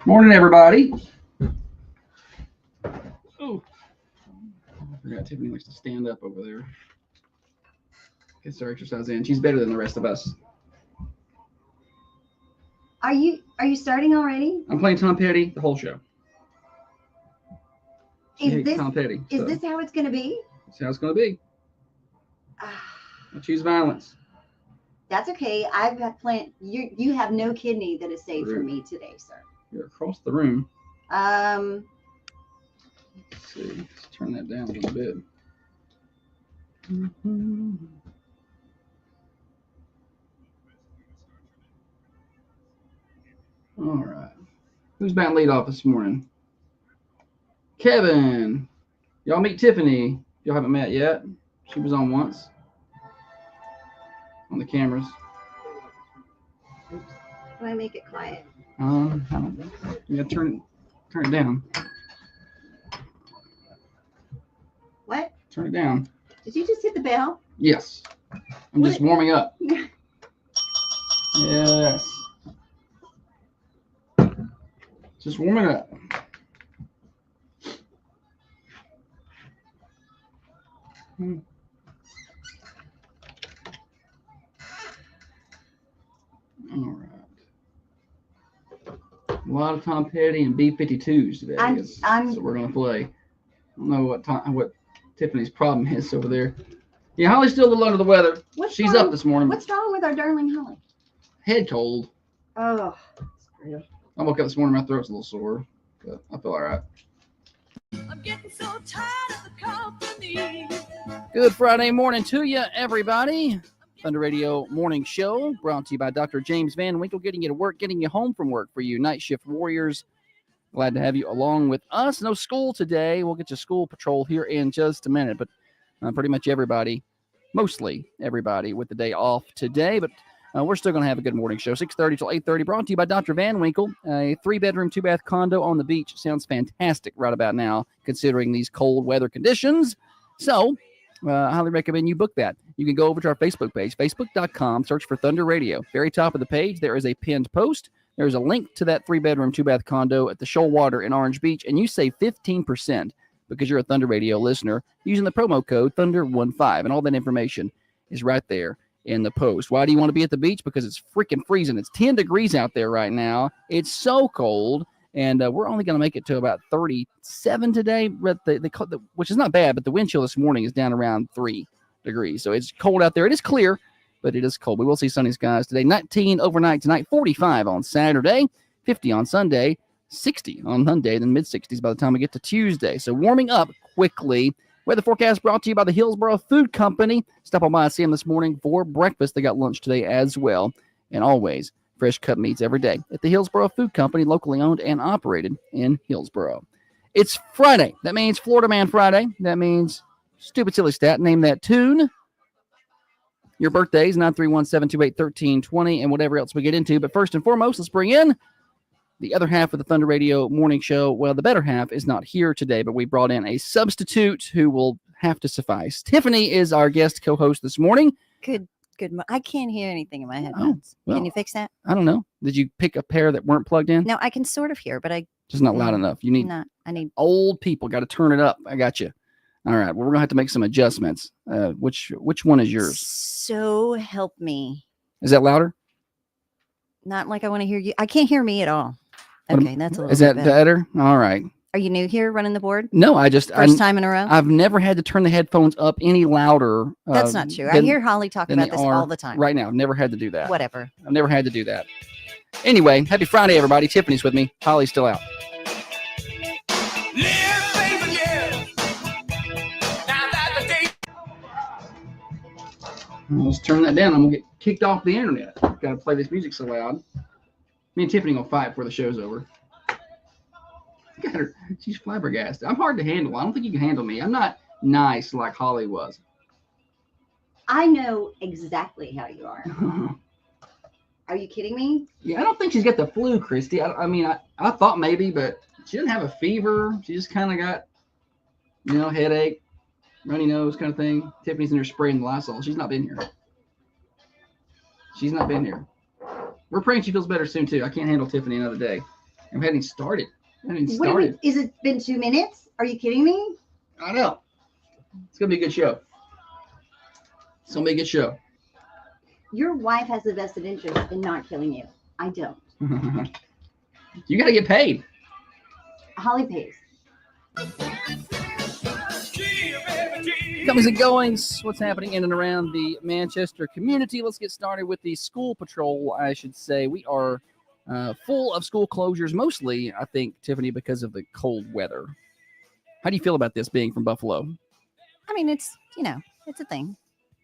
Morning, everybody. Oh, I forgot Tiffany likes to stand up over there. Gets her exercise in. She's better than the rest of us. Are you starting already? I'm playing Tom Petty the whole show. Is this Tom Petty? Is this how it's going to be? That's how it's going to be. I choose violence. That's okay. I've got planned. You have no kidney that is saved for me today, sir. You're across the room. Let's see. Let's turn that down a little bit. All right. Who's batting lead off this morning? Kevin. Y'all meet Tiffany. Y'all haven't met yet. She was on once. On the cameras. Oops. Can I make it quiet? I don't know. You gotta turn it down. What? Turn it down. Did you just hit the bell? Yes. I'm just warming up. Yes. Just warming up. All right. A lot of Tom Petty and B-52s today. So we're gonna play. I don't know what Tiffany's problem is over there. Yeah, Holly's still a little under the weather. She's up this morning. What's wrong with our darling Holly? Head cold. Oh, that's I woke up this morning, my throat's a little sore, but I feel all right. I'm getting so tired of the company. Good Friday morning to you, everybody. Thunder Radio Morning Show, brought to you by Dr. James Van Winkle, getting you to work, getting you home from work for you night shift warriors. Glad to have you along with us. No school today. We'll get you school patrol here in just a minute, but pretty much everybody, mostly everybody, with the day off today. But we're still going to have a good morning show, 6:30 till 8:30, brought to you by Dr. Van Winkle, a 3-bedroom, 2-bath condo on the beach. Sounds fantastic right about now, considering these cold weather conditions. So I highly recommend you book that. You can go over to our Facebook page, facebook.com, search for Thunder Radio. Very top of the page, there is a pinned post. There's a link to that 3-bedroom, 2-bath condo at the Shoalwater in Orange Beach, and you save 15% because you're a Thunder Radio listener using the promo code Thunder15, and all that information is right there in the post. Why do you want to be at the beach? Because it's freaking freezing. It's 10 degrees out there right now. It's so cold, and we're only going to make it to about 37 today, but which is not bad, but the wind chill this morning is down around 3 degrees. So it's cold out there. It is clear, but it is cold. We will see sunny skies today. 19 overnight tonight, 45 on Saturday, 50 on Sunday, 60 on Monday, then mid-60s by the time we get to Tuesday. So warming up quickly. Weather forecast brought to you by the Hillsboro Food Company. Stop on by and see them this morning for breakfast. They got lunch today as well. And always fresh cut meats every day at the Hillsboro Food Company, locally owned and operated in Hillsboro. It's Friday. That means Florida Man Friday. That means stupid silly stat. Name that tune. Your birthdays, 931-728-1320, and whatever else we get into. But first and foremost, let's bring in the other half of the Thunder Radio Morning Show. Well, the better half is not here today, but we brought in a substitute who will have to suffice. Tiffany is our guest co-host this morning. Good. I can't hear anything in my headphones. Well, can you fix that? I don't know. Did you pick a pair that weren't plugged in? No, I can sort of hear, but just not loud enough. You need old people. Got to turn it up. I got you. All right. Well, we're gonna have to make some adjustments. Which one is yours? So help me. Is that louder? Not like I want to hear you. I can't hear me at all. Okay, that's a little. Is that better? All right. Are you new here running the board? No, first time in a row. I've never had to turn the headphones up any louder. That's not true. I hear Holly talk about this all the time. Right now, I've never had to do that. Whatever. I've never had to do that. Anyway, happy Friday, everybody. Tiffany's with me. Holly's still out. Let's turn that down. I'm gonna get kicked off the internet. Got to play this music so loud. Me and Tiffany gonna fight before the show's over. Got her. She's flabbergasted. I'm hard to handle. I don't think you can handle me. I'm not nice like Holly was. I know exactly how you are. Are you kidding me? Yeah, I don't think she's got the flu, Christy. I mean, I thought maybe, but she didn't have a fever. She just kind of got, headache, runny nose kind of thing. Tiffany's in her spraying the Lysol. She's not been here. We're praying she feels better soon, too. I can't handle Tiffany another day. I'm heading started. What are we? Is it been 2 minutes? Are you kidding me? I know. It's gonna be a good show. It's gonna be a good show. Your wife has a vested interest in not killing you. I don't. You gotta get paid. Holly pays. Comings and goings. What's happening in and around the Manchester community? Let's get started with the school patrol. I should say we are full of school closures, mostly, I think, Tiffany, because of the cold weather. How do you feel about this being from Buffalo? I mean, it's a thing.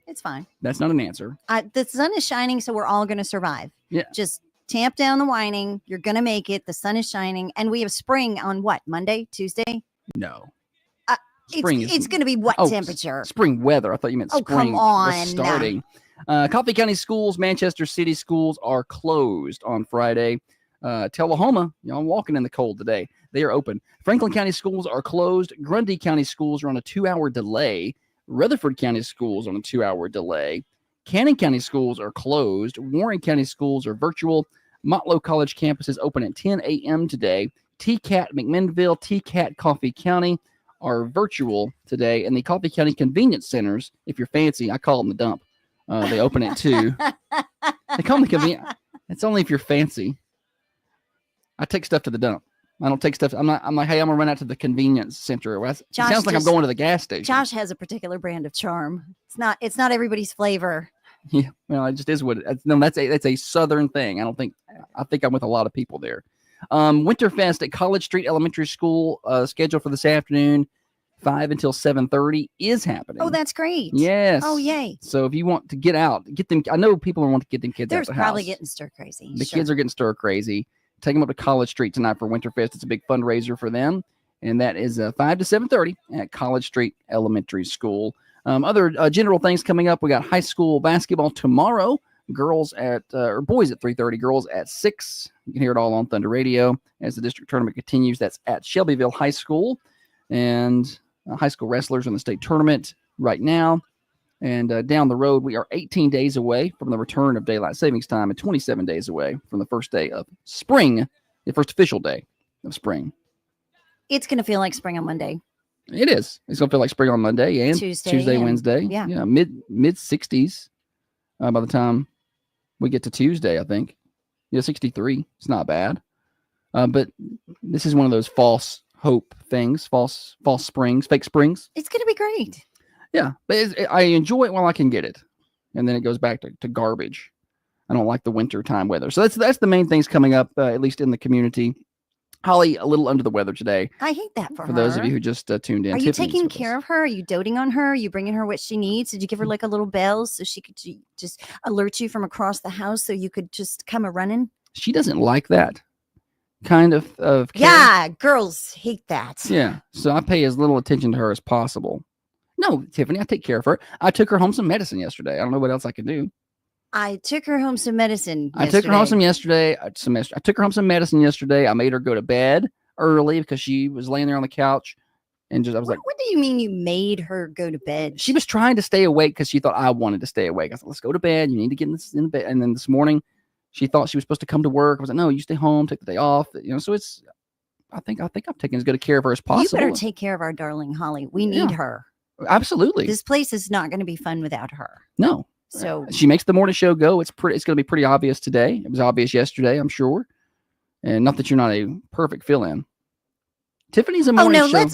It's fine. That's not an answer. The sun is shining, so we're all going to survive. Yeah. Just tamp down the whining. You're going to make it. The sun is shining. And we have spring on what? Monday? Tuesday? No. Spring it's going to be what temperature? Spring weather. I thought you meant spring. Come on. Was starting. Coffee County schools, Manchester City schools are closed on Friday. Tullahoma, I'm walking in the cold today. They are open. Franklin County schools are closed. Grundy County schools are on a 2-hour delay. Rutherford County schools on a 2-hour delay. Cannon County schools are closed. Warren County schools are virtual. Motlow College campus is open at 10 a.m. today. TCAT McMinnville, TCAT Coffee County are virtual today. And the Coffee County convenience centers, if you're fancy, I call them the dump. They open at 2. They call them the convenience. It's only if you're fancy. I take stuff to the dump. I don't take stuff. I'm like, hey, I'm gonna run out to the convenience center. It sounds like I'm going to the gas station. Josh has a particular brand of charm. It's not everybody's flavor. Yeah, well, it just is what it. No, that's a Southern thing. I think I'm with a lot of people there. Winterfest at College Street Elementary School, scheduled for this afternoon, 5 until 7:30, is happening. Oh, that's great. Yes. Oh, yay. So if you want to get out, get them. I know people want to get them kids out of the house. They're probably getting stir crazy. The kids are getting stir crazy. Take them up to College Street tonight for Winterfest. It's a big fundraiser for them, and that is 5 to 7:30 at College Street Elementary School. Other general things coming up. We got high school basketball tomorrow. Boys at 3:30, girls at 6. You can hear it all on Thunder Radio as the district tournament continues. That's at Shelbyville High School, and high school wrestlers in the state tournament right now. And down the road, we are 18 days away from the return of daylight savings time and 27 days away from the first day of spring, the first official day of spring. It's going to feel like spring on Monday. It is. It's going to feel like spring on Monday and Tuesday, Wednesday. Yeah. Mid 60s by the time we get to Tuesday, I think. 63. It's not bad. But this is one of those false hope things, false springs, fake springs. It's going to be great. Yeah, but I enjoy it while I can get it, and then it goes back to garbage. I don't like the winter time weather. So that's the main things coming up, at least in the community. Holly, a little under the weather today. I hate that for her. For those of you who just tuned in. Are you taking care of her? Are you doting on her? Are you bringing her what she needs? Did you give her like a little bell so she could just alert you from across the house so you could just come a-running? She doesn't like that kind of care. Yeah, girls hate that. Yeah, so I pay as little attention to her as possible. No, Tiffany, I take care of her. I took her home some medicine yesterday. I don't know what else I can do. I took her home some medicine I took her home some yesterday. I took her home some medicine yesterday. I made her go to bed early because she was laying there on the couch. And I was like, what do you mean you made her go to bed? She was trying to stay awake because she thought I wanted to stay awake. I said, let's go to bed. You need to get in bed. And then this morning, she thought she was supposed to come to work. I was like, no, you stay home, take the day off. So it's, I think I'm taking as good a care of her as possible. You better take care of our darling Holly. We need her. Absolutely. This place is not going to be fun without her. No. So she makes the morning show go. It's going to be pretty obvious today. It was obvious yesterday, I'm sure. And not that you're not a perfect fill-in. Tiffany's a morning show.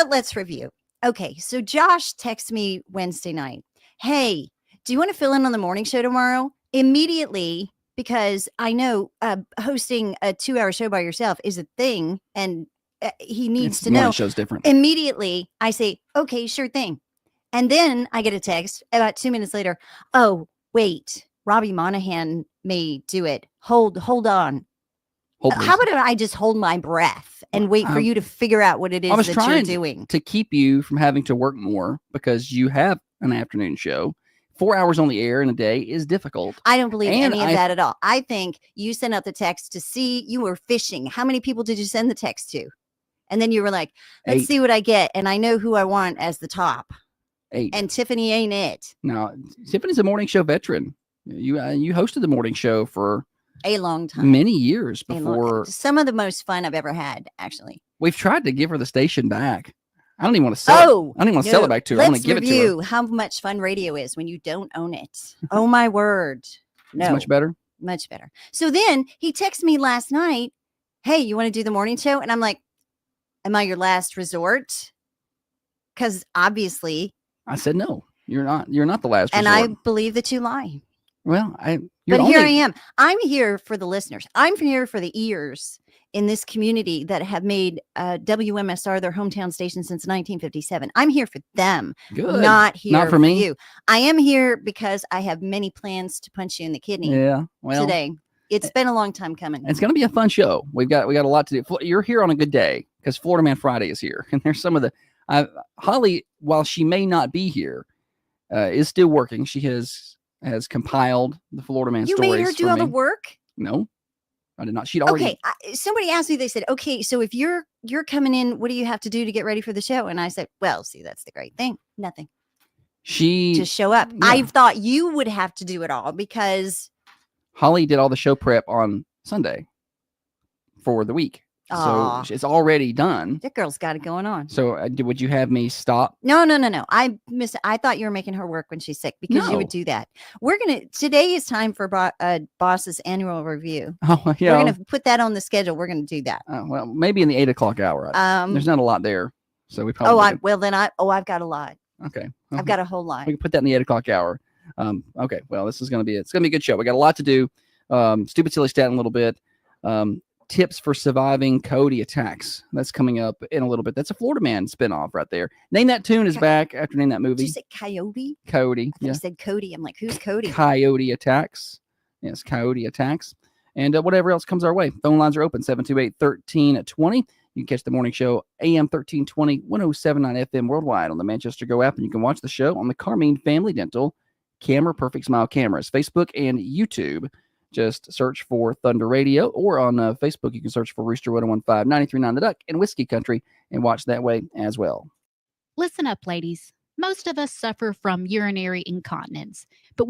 Let's review. Okay, so Josh texted me Wednesday night. Hey, do you want to fill in on the morning show tomorrow? Immediately, because I know hosting a 2-hour show by yourself is a thing, and he needs to know. Morning show's different. Immediately, I say, okay, sure thing. And then I get a text about 2 minutes later. Oh, wait, Robbie Monahan may do it. Hold on. How about I just hold my breath and wait for you to figure out what it is that you're doing? To keep you from having to work more because you have an afternoon show. 4 hours on the air in a day is difficult. I don't believe any of that at all. I think you sent out the text to see you were fishing. How many people did you send the text to? And then you were like, let's see what I get. And I know who I want as the top. 8. And Tiffany ain't it. No, Tiffany's a morning show veteran. You hosted the morning show for A long time. many years A long- before. some of the most fun I've ever had, actually. We've tried to give her the station back. I don't even want to sell it. Oh, I don't even want to sell it back to her. I want Let's to give it to her. review how much fun radio is when you don't own it. Oh my word. No. It's much better. Much better. So then he texted me last night, hey, you want to do the morning show? And I'm like, am I your last resort? Because obviously. I said no. You're not the last And resort. I believe that you lie. Well, but here I am. I'm here for the listeners. I'm here for the ears in this community that have made WMSR their hometown station since 1957. I'm here for them. Good. Not here Not for me. you. I am here because I have many plans to punch you in the kidney today. It's been a long time coming. It's going to be a fun show. We got a lot to do. You're here on a good day because Florida Man Friday is here, and there's some of the Holly. While she may not be here, is still working. She has compiled the Florida Man stories. You made her do all the work? No, I did not. She'd already. Okay, somebody asked me. They said, "Okay, so if you're coming in, what do you have to do to get ready for the show?" And I said, "Well, see, that's the great thing. Nothing. She just show up." Yeah. I thought you would have to do it all because Holly did all the show prep on Sunday for the week. So it's already done. That girl's got it going on. So would you have me stop? No. I thought you were making her work when she's sick because you would do that. Today is time for Boss's annual review. Oh, yeah. We're going to put that on the schedule. We're going to do that. Well, maybe in the 8 o'clock hour. There's not a lot there. So we probably. I've got a lot. Okay. I've got a whole lot. We can put that in the 8 o'clock hour. Okay. Well, this is going to be it's going to be a good show. We got a lot to do. Stupid Silly Stat in a little bit. Tips for surviving coyote attacks. That's coming up in a little bit. That's a Florida Man spinoff right there. Name That Tune is back after Name That Movie. Did you say coyote? Coyote. I said Cody. I'm like, who's Cody? Coyote attacks. Yes, coyote attacks. And whatever else comes our way. Phone lines are open, 728-1320. You can catch the morning show, AM 1320, 1079 FM worldwide on the Manchester Go app. And you can watch the show on the Carmine Family Dental Camera Perfect Smile cameras, Facebook and YouTube. Just search for Thunder Radio, or on Facebook, you can search for Rooster 1015, 93.9 The Duck, and Whiskey Country, and watch that way as well. Listen up, ladies. Most of us suffer from urinary incontinence, but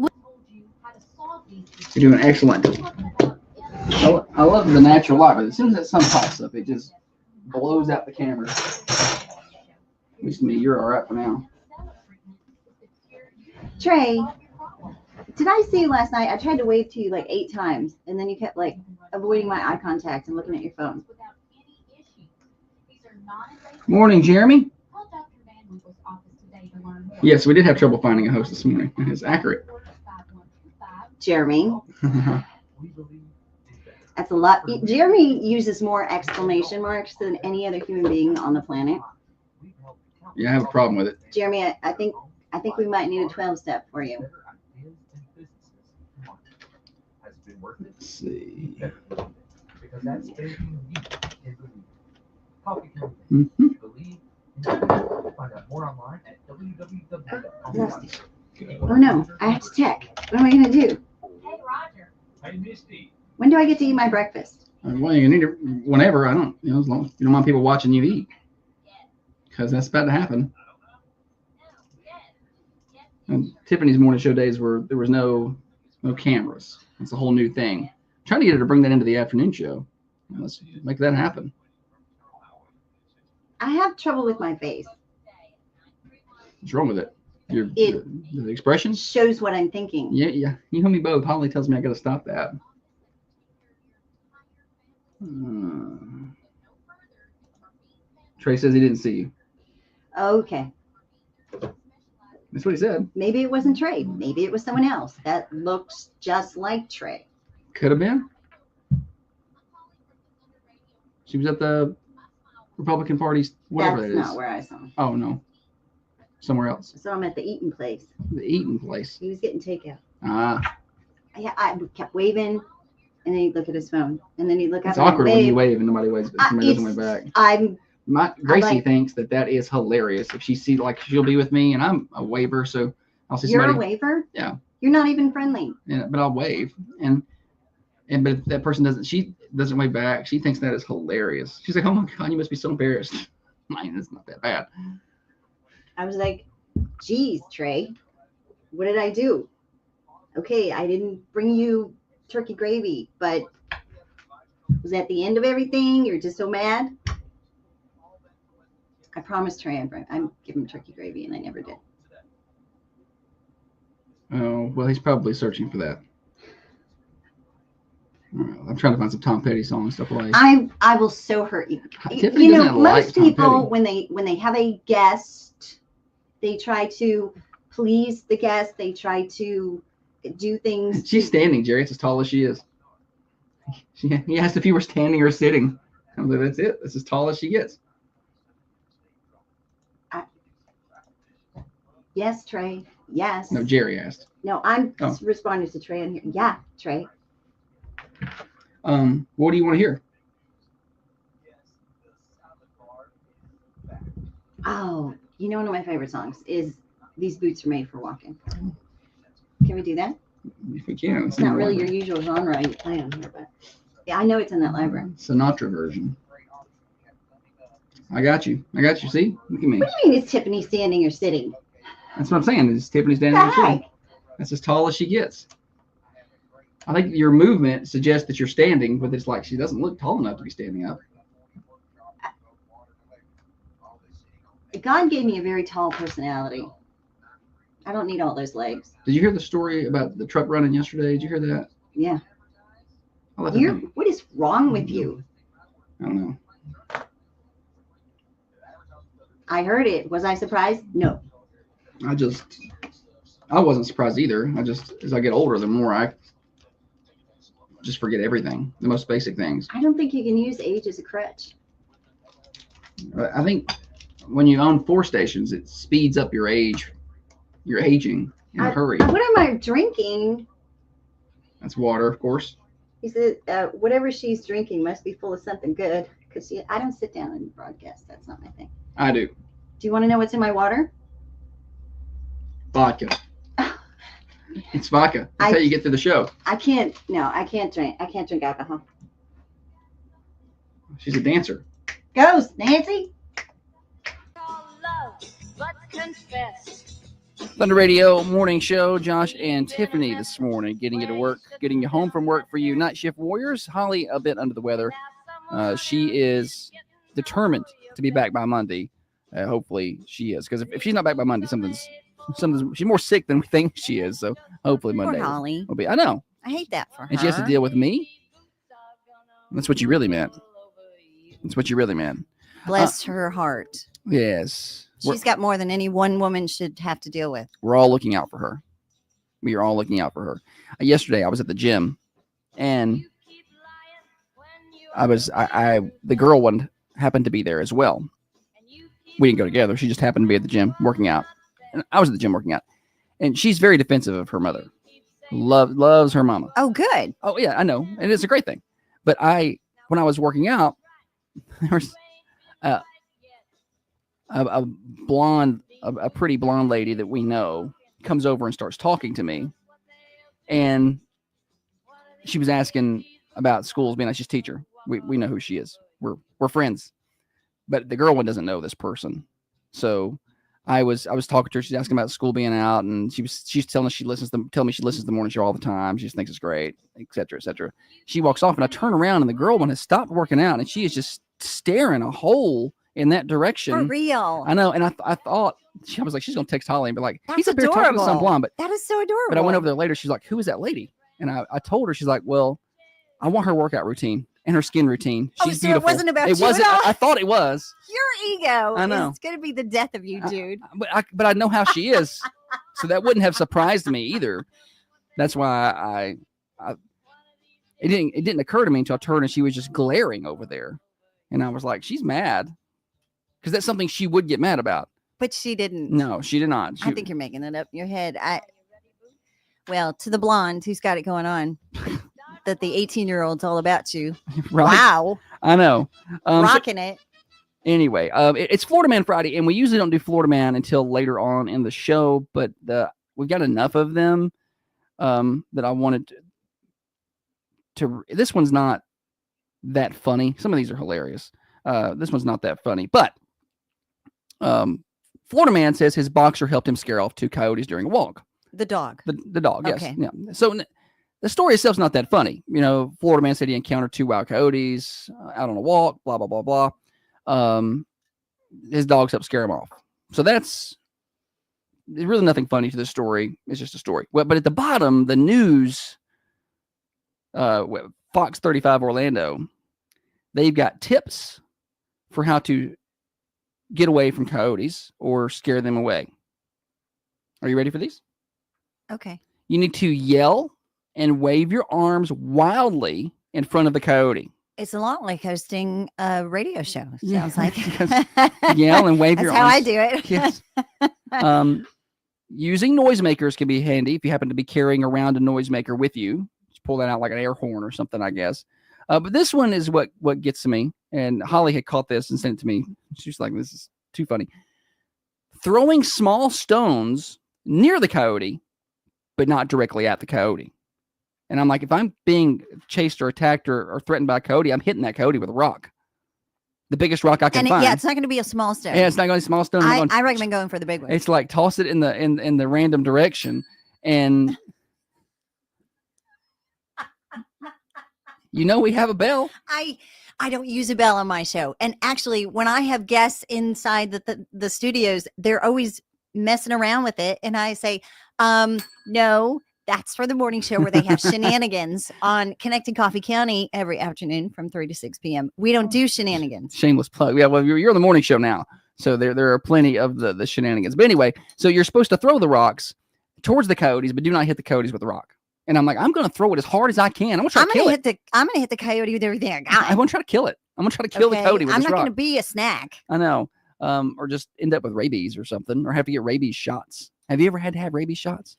you're doing excellent. I love the natural light, but as soon as that sun pops up, it just blows out the camera. At least me, you're all right for now. Trey, did I see you last night? I tried to wave to you like 8 times, and then you kept like avoiding my eye contact and looking at your phone. Morning, Jeremy. Yes, we did have trouble finding a host this morning. It's accurate. Jeremy. That's a lot. Jeremy uses more exclamation marks than any other human being on the planet. Yeah, I have a problem with it. Jeremy, I think we might need a 12-step for you. Let's see. Oh no, I have to check. What am I gonna do? Hey, Roger. Hey, Misty. When do I get to eat my breakfast? Well, you can eat it whenever. I don't, as long as you don't want people watching you eat, because that's about to happen. And Tiffany's morning show days where there was no cameras. It's a whole new thing. I'm trying to get her to bring that into the afternoon show. Let's make that happen. I have trouble with my face. What's wrong with it? The expressions? Shows what I'm thinking. Yeah. You know me both. Holly tells me I got to stop that. Trey says he didn't see you. Okay. That's what he said. Maybe it wasn't Trey. Maybe it was someone else that looks just like Trey. Could have been. She was at the Republican Party's whatever that is. That's not where I saw him. Oh, no. Somewhere else. I saw him at the Eaton place. The Eaton place. He was getting takeout. Ah. Yeah, I kept waving, and then he'd look at his phone, and then he'd look up. It's awkward when you wave and nobody waves, but somebody doesn't wave back. Gracie thinks that is hilarious. If she sees, like, she'll be with me, and I'm a waver, so I'll see somebody. You're a waver? Yeah. You're not even friendly. Yeah, but I'll wave, but if that person doesn't wave back, she thinks that is hilarious. She's like, "Oh my God, you must be so embarrassed." Mine, it's not that bad. I was like, "Geez, Trey, what did I do? Okay, I didn't bring you turkey gravy, but was that the end of everything? You're just so mad? I promised Trey I'd give him turkey gravy, and I never did. Oh, well, he's probably searching for that. I'm trying to find some Tom Petty songs to play. I will so hurt you. Tiffany You know, doesn't like most Tom people Petty. when they have a guest, they try to please the guest. They try to do things. She's standing, Jerry. It's as tall as she is. He asked if you were standing or sitting. I'm like, that's it. That's as tall as she gets. Yes, Trey. Yes. No, Jerry asked. No, I'm responding to Trey on here. Yeah, Trey. What do you want to hear? Oh, you know, one of my favorite songs is "These Boots Are Made for Walking." Can we do that? If we can. It's not really your usual genre you play on here, but yeah, I know it's in that library. Sinatra version. I got you. See? Look at me. What do you mean, is Tiffany standing or sitting? That's what I'm saying. Is Tiffany standing What or the sitting? heck? That's as tall as she gets. I think your movement suggests that you're standing, but it's like she doesn't look tall enough to be standing up. God gave me a very tall personality. I don't need all those legs. Did you hear the story about the truck running yesterday? Did you hear that? Yeah. What is wrong with you? I don't know. I heard it. Was I surprised? No. I wasn't surprised either. As I get older, the more I just forget everything, the most basic things. I don't think you can use age as a crutch. I think when you own 4 stations, it speeds up your age. You're aging in a hurry. What am I drinking? That's water, of course. He said, whatever she's drinking must be full of something good. Because I don't sit down and broadcast. That's not my thing. I do. Do you want to know what's in my water? Vodka. It's vodka. That's how you get through the show. I can't drink. I can't drink alcohol. She's a dancer. Goes, Nancy. Thunder Radio Morning Show. Josh and Tiffany this morning, getting you to work, getting you home from work for you night shift warriors. Holly a bit under the weather. She is determined to be back by Monday. Hopefully she is, because if she's not back by Monday, something's she's more sick than we think she is. So hopefully Monday. Poor Holly. Will be. I know. I hate that for her. And she has to deal with me. That's what you really meant. Bless her heart. Yes. She's got more than any one woman should have to deal with. We're all looking out for her. We are all looking out for her. Yesterday, I was at the gym, and the girl one happened to be there as well. We didn't go together. She just happened to be at the gym working out. And I was at the gym working out. And she's very defensive of her mother. Loves her mama. Oh, good. Oh, yeah, I know. And it's a great thing. But when I was working out, there was a pretty blonde lady that we know comes over and starts talking to me. And she was asking about schools, being like, she's a teacher. We know who she is. We're friends. But the girl one doesn't know this person. So I was talking to her. She's asking about school being out, and she's telling me she listens to the morning show all the time. She just thinks it's great, et cetera, et cetera. She walks off, and I turn around, and the girl one has stopped working out, and she is just staring a hole in that direction. For real. I know. And I thought, I was like, she's going to text Holly and be like, That's he's up here talking to some blonde. But that is so adorable. But I went over there later. She's like, who is that lady? And I told her, she's like, well, I want her workout routine and her skin routine. She's so beautiful. It wasn't about it you wasn't. at all? I thought it was. Your ego. I know. It's going to be the death of you, dude. But I know how she is. So that wouldn't have surprised me either. That's why it didn't occur to me until I turned and she was just glaring over there. And I was like, she's mad. Because that's something she would get mad about. But she didn't. No, she did not. I think you're making it up in your head. Well, to the blonde who's got it going on, that the 18-year-old's all about you. Right. Wow. I know. Rocking it. Anyway, it's Florida Man Friday, and we usually don't do Florida Man until later on in the show, but we've got enough of them that I wanted to. This one's not that funny. Some of these are hilarious. This one's not that funny, but Florida Man says his boxer helped him scare off 2 coyotes during a walk. The dog. The dog, yes. Okay. Yeah. So the story itself's not that funny. Florida man said he encountered 2 wild coyotes out on a walk, blah, blah, blah, blah. His dogs helped scare him off. So there's really nothing funny to this story. It's just a story. But at the bottom, the news, Fox 35 Orlando, they've got tips for how to get away from coyotes or scare them away. Are you ready for these? Okay. You need to yell and wave your arms wildly in front of the coyote. It's a lot like hosting a radio show. Sounds like. Yell and wave That's your how arms. I do it. Yes. Using noisemakers can be handy if you happen to be carrying around a noisemaker with you. Just pull that out like an air horn or something, I guess. But this one is what gets to me. And Holly had caught this and sent it to me. She's like, this is too funny. Throwing small stones near the coyote, but not directly at the coyote. And I'm like, if I'm being chased or attacked or threatened by a coyote, I'm hitting that coyote with a rock. The biggest rock I can find. Yeah, it's not going to be a small stone. Yeah, it's not going to be a small stone. I recommend going for the big one. It's like toss it in the random direction. And we have a bell. I don't use a bell on my show. And actually, when I have guests inside the studios, they're always messing around with it. And I say, no, that's for the morning show where they have shenanigans on Connecting Coffee County every afternoon from 3 to 6 p.m. We don't do shenanigans. Shameless plug. Yeah, well, you're on the morning show now. So there are plenty of the shenanigans. But anyway, so you're supposed to throw the rocks towards the coyotes, but do not hit the coyotes with the rock. And I'm like, I'm going to throw it as hard as I can. I'm going to try to kill it. I'm going to hit the coyote with everything I got. I want to try to kill it. I'm going to try to kill the coyote with this rock. I'm not going to be a snack. I know. Or just end up with rabies or something, or have to get rabies shots. Have you ever had to have rabies shots?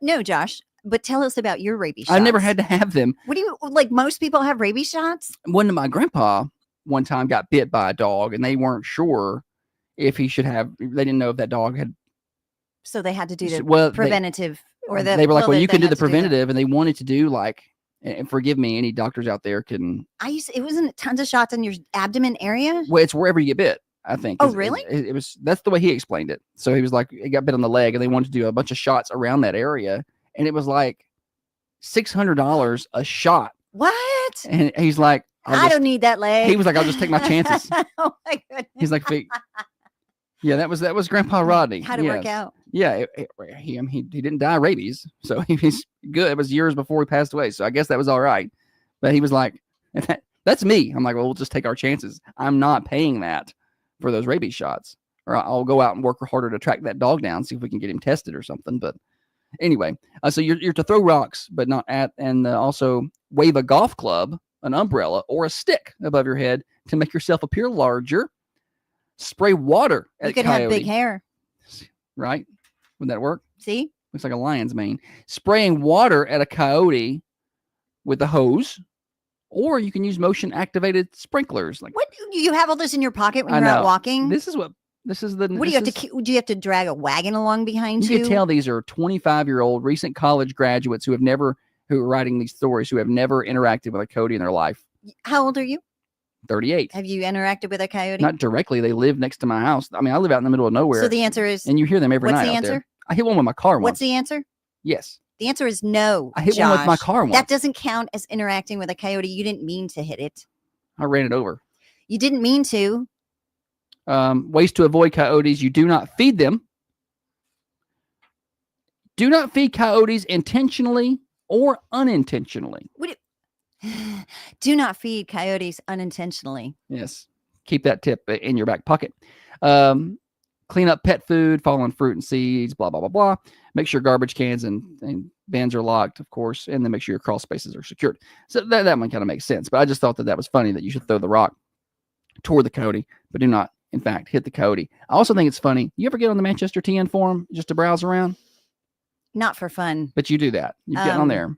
No, Josh. But tell us about your rabies shots. I've never had to have them. What do you like? Most people have rabies shots. My grandpa one time got bit by a dog, and they weren't sure if he should have. They didn't know if that dog had. So they had to do the preventative. They were like, well, you can do the preventative, and they wanted to do like, and forgive me, any doctors out there can. It wasn't tons of shots in your abdomen area. Well, it's wherever you get bit, I think. Oh, really? It was. That's the way he explained it. So he was like, he got bit on the leg, and they wanted to do a bunch of shots around that area, and it was like $600 a shot. What? And he's like, I don't need that leg. He was like, I'll just take my chances. Oh my goodness. He's like, yeah, that was Grandpa Rodney. How'd it work out? Yeah, he didn't die of rabies, so he's good. It was years before he passed away, so I guess that was all right. But he was like, that's me. I'm like, well, we'll just take our chances. I'm not paying that for those rabies shots, or I'll go out and work harder to track that dog down, see if we can get him tested or something. But anyway, so you're to throw rocks, but not at, and also wave a golf club, an umbrella, or a stick above your head to make yourself appear larger. Spray water at you could coyote. Have big hair, right? Would that work? See, looks like a lion's mane. Spraying water at a coyote with a hose, or you can use motion activated sprinklers. Like, what, you have all this in your pocket when you're out walking? This is the. What do you have to? Do you have to drag a wagon along behind you? You can tell these are 25-year-old recent college graduates who are writing these stories, who have never interacted with a coyote in their life. How old are you? 38. Have you interacted with a coyote? Not directly. They live next to my house. I mean, I live out in the middle of nowhere. So the answer is, and you hear them every night. What's the out answer? There. I hit one with my car once. What's the answer? Yes. The answer is no. I hit one with my car once. That doesn't count as interacting with a coyote. You didn't mean to hit it. I ran it over. You didn't mean to. Ways to avoid coyotes. You do not feed them. Do not feed coyotes intentionally or unintentionally. Do not feed coyotes unintentionally. Yes. Keep that tip in your back pocket. Clean up pet food, fallen fruit and seeds, blah, blah, blah, blah. Make sure garbage cans and bins are locked, of course, and then make sure your crawl spaces are secured. So that one kind of makes sense. But I just thought that was funny that you should throw the rock toward the coyote, but do not, in fact, hit the coyote. I also think it's funny. You ever get on the Manchester TN forum just to browse around? Not for fun. But you do that. You get on there.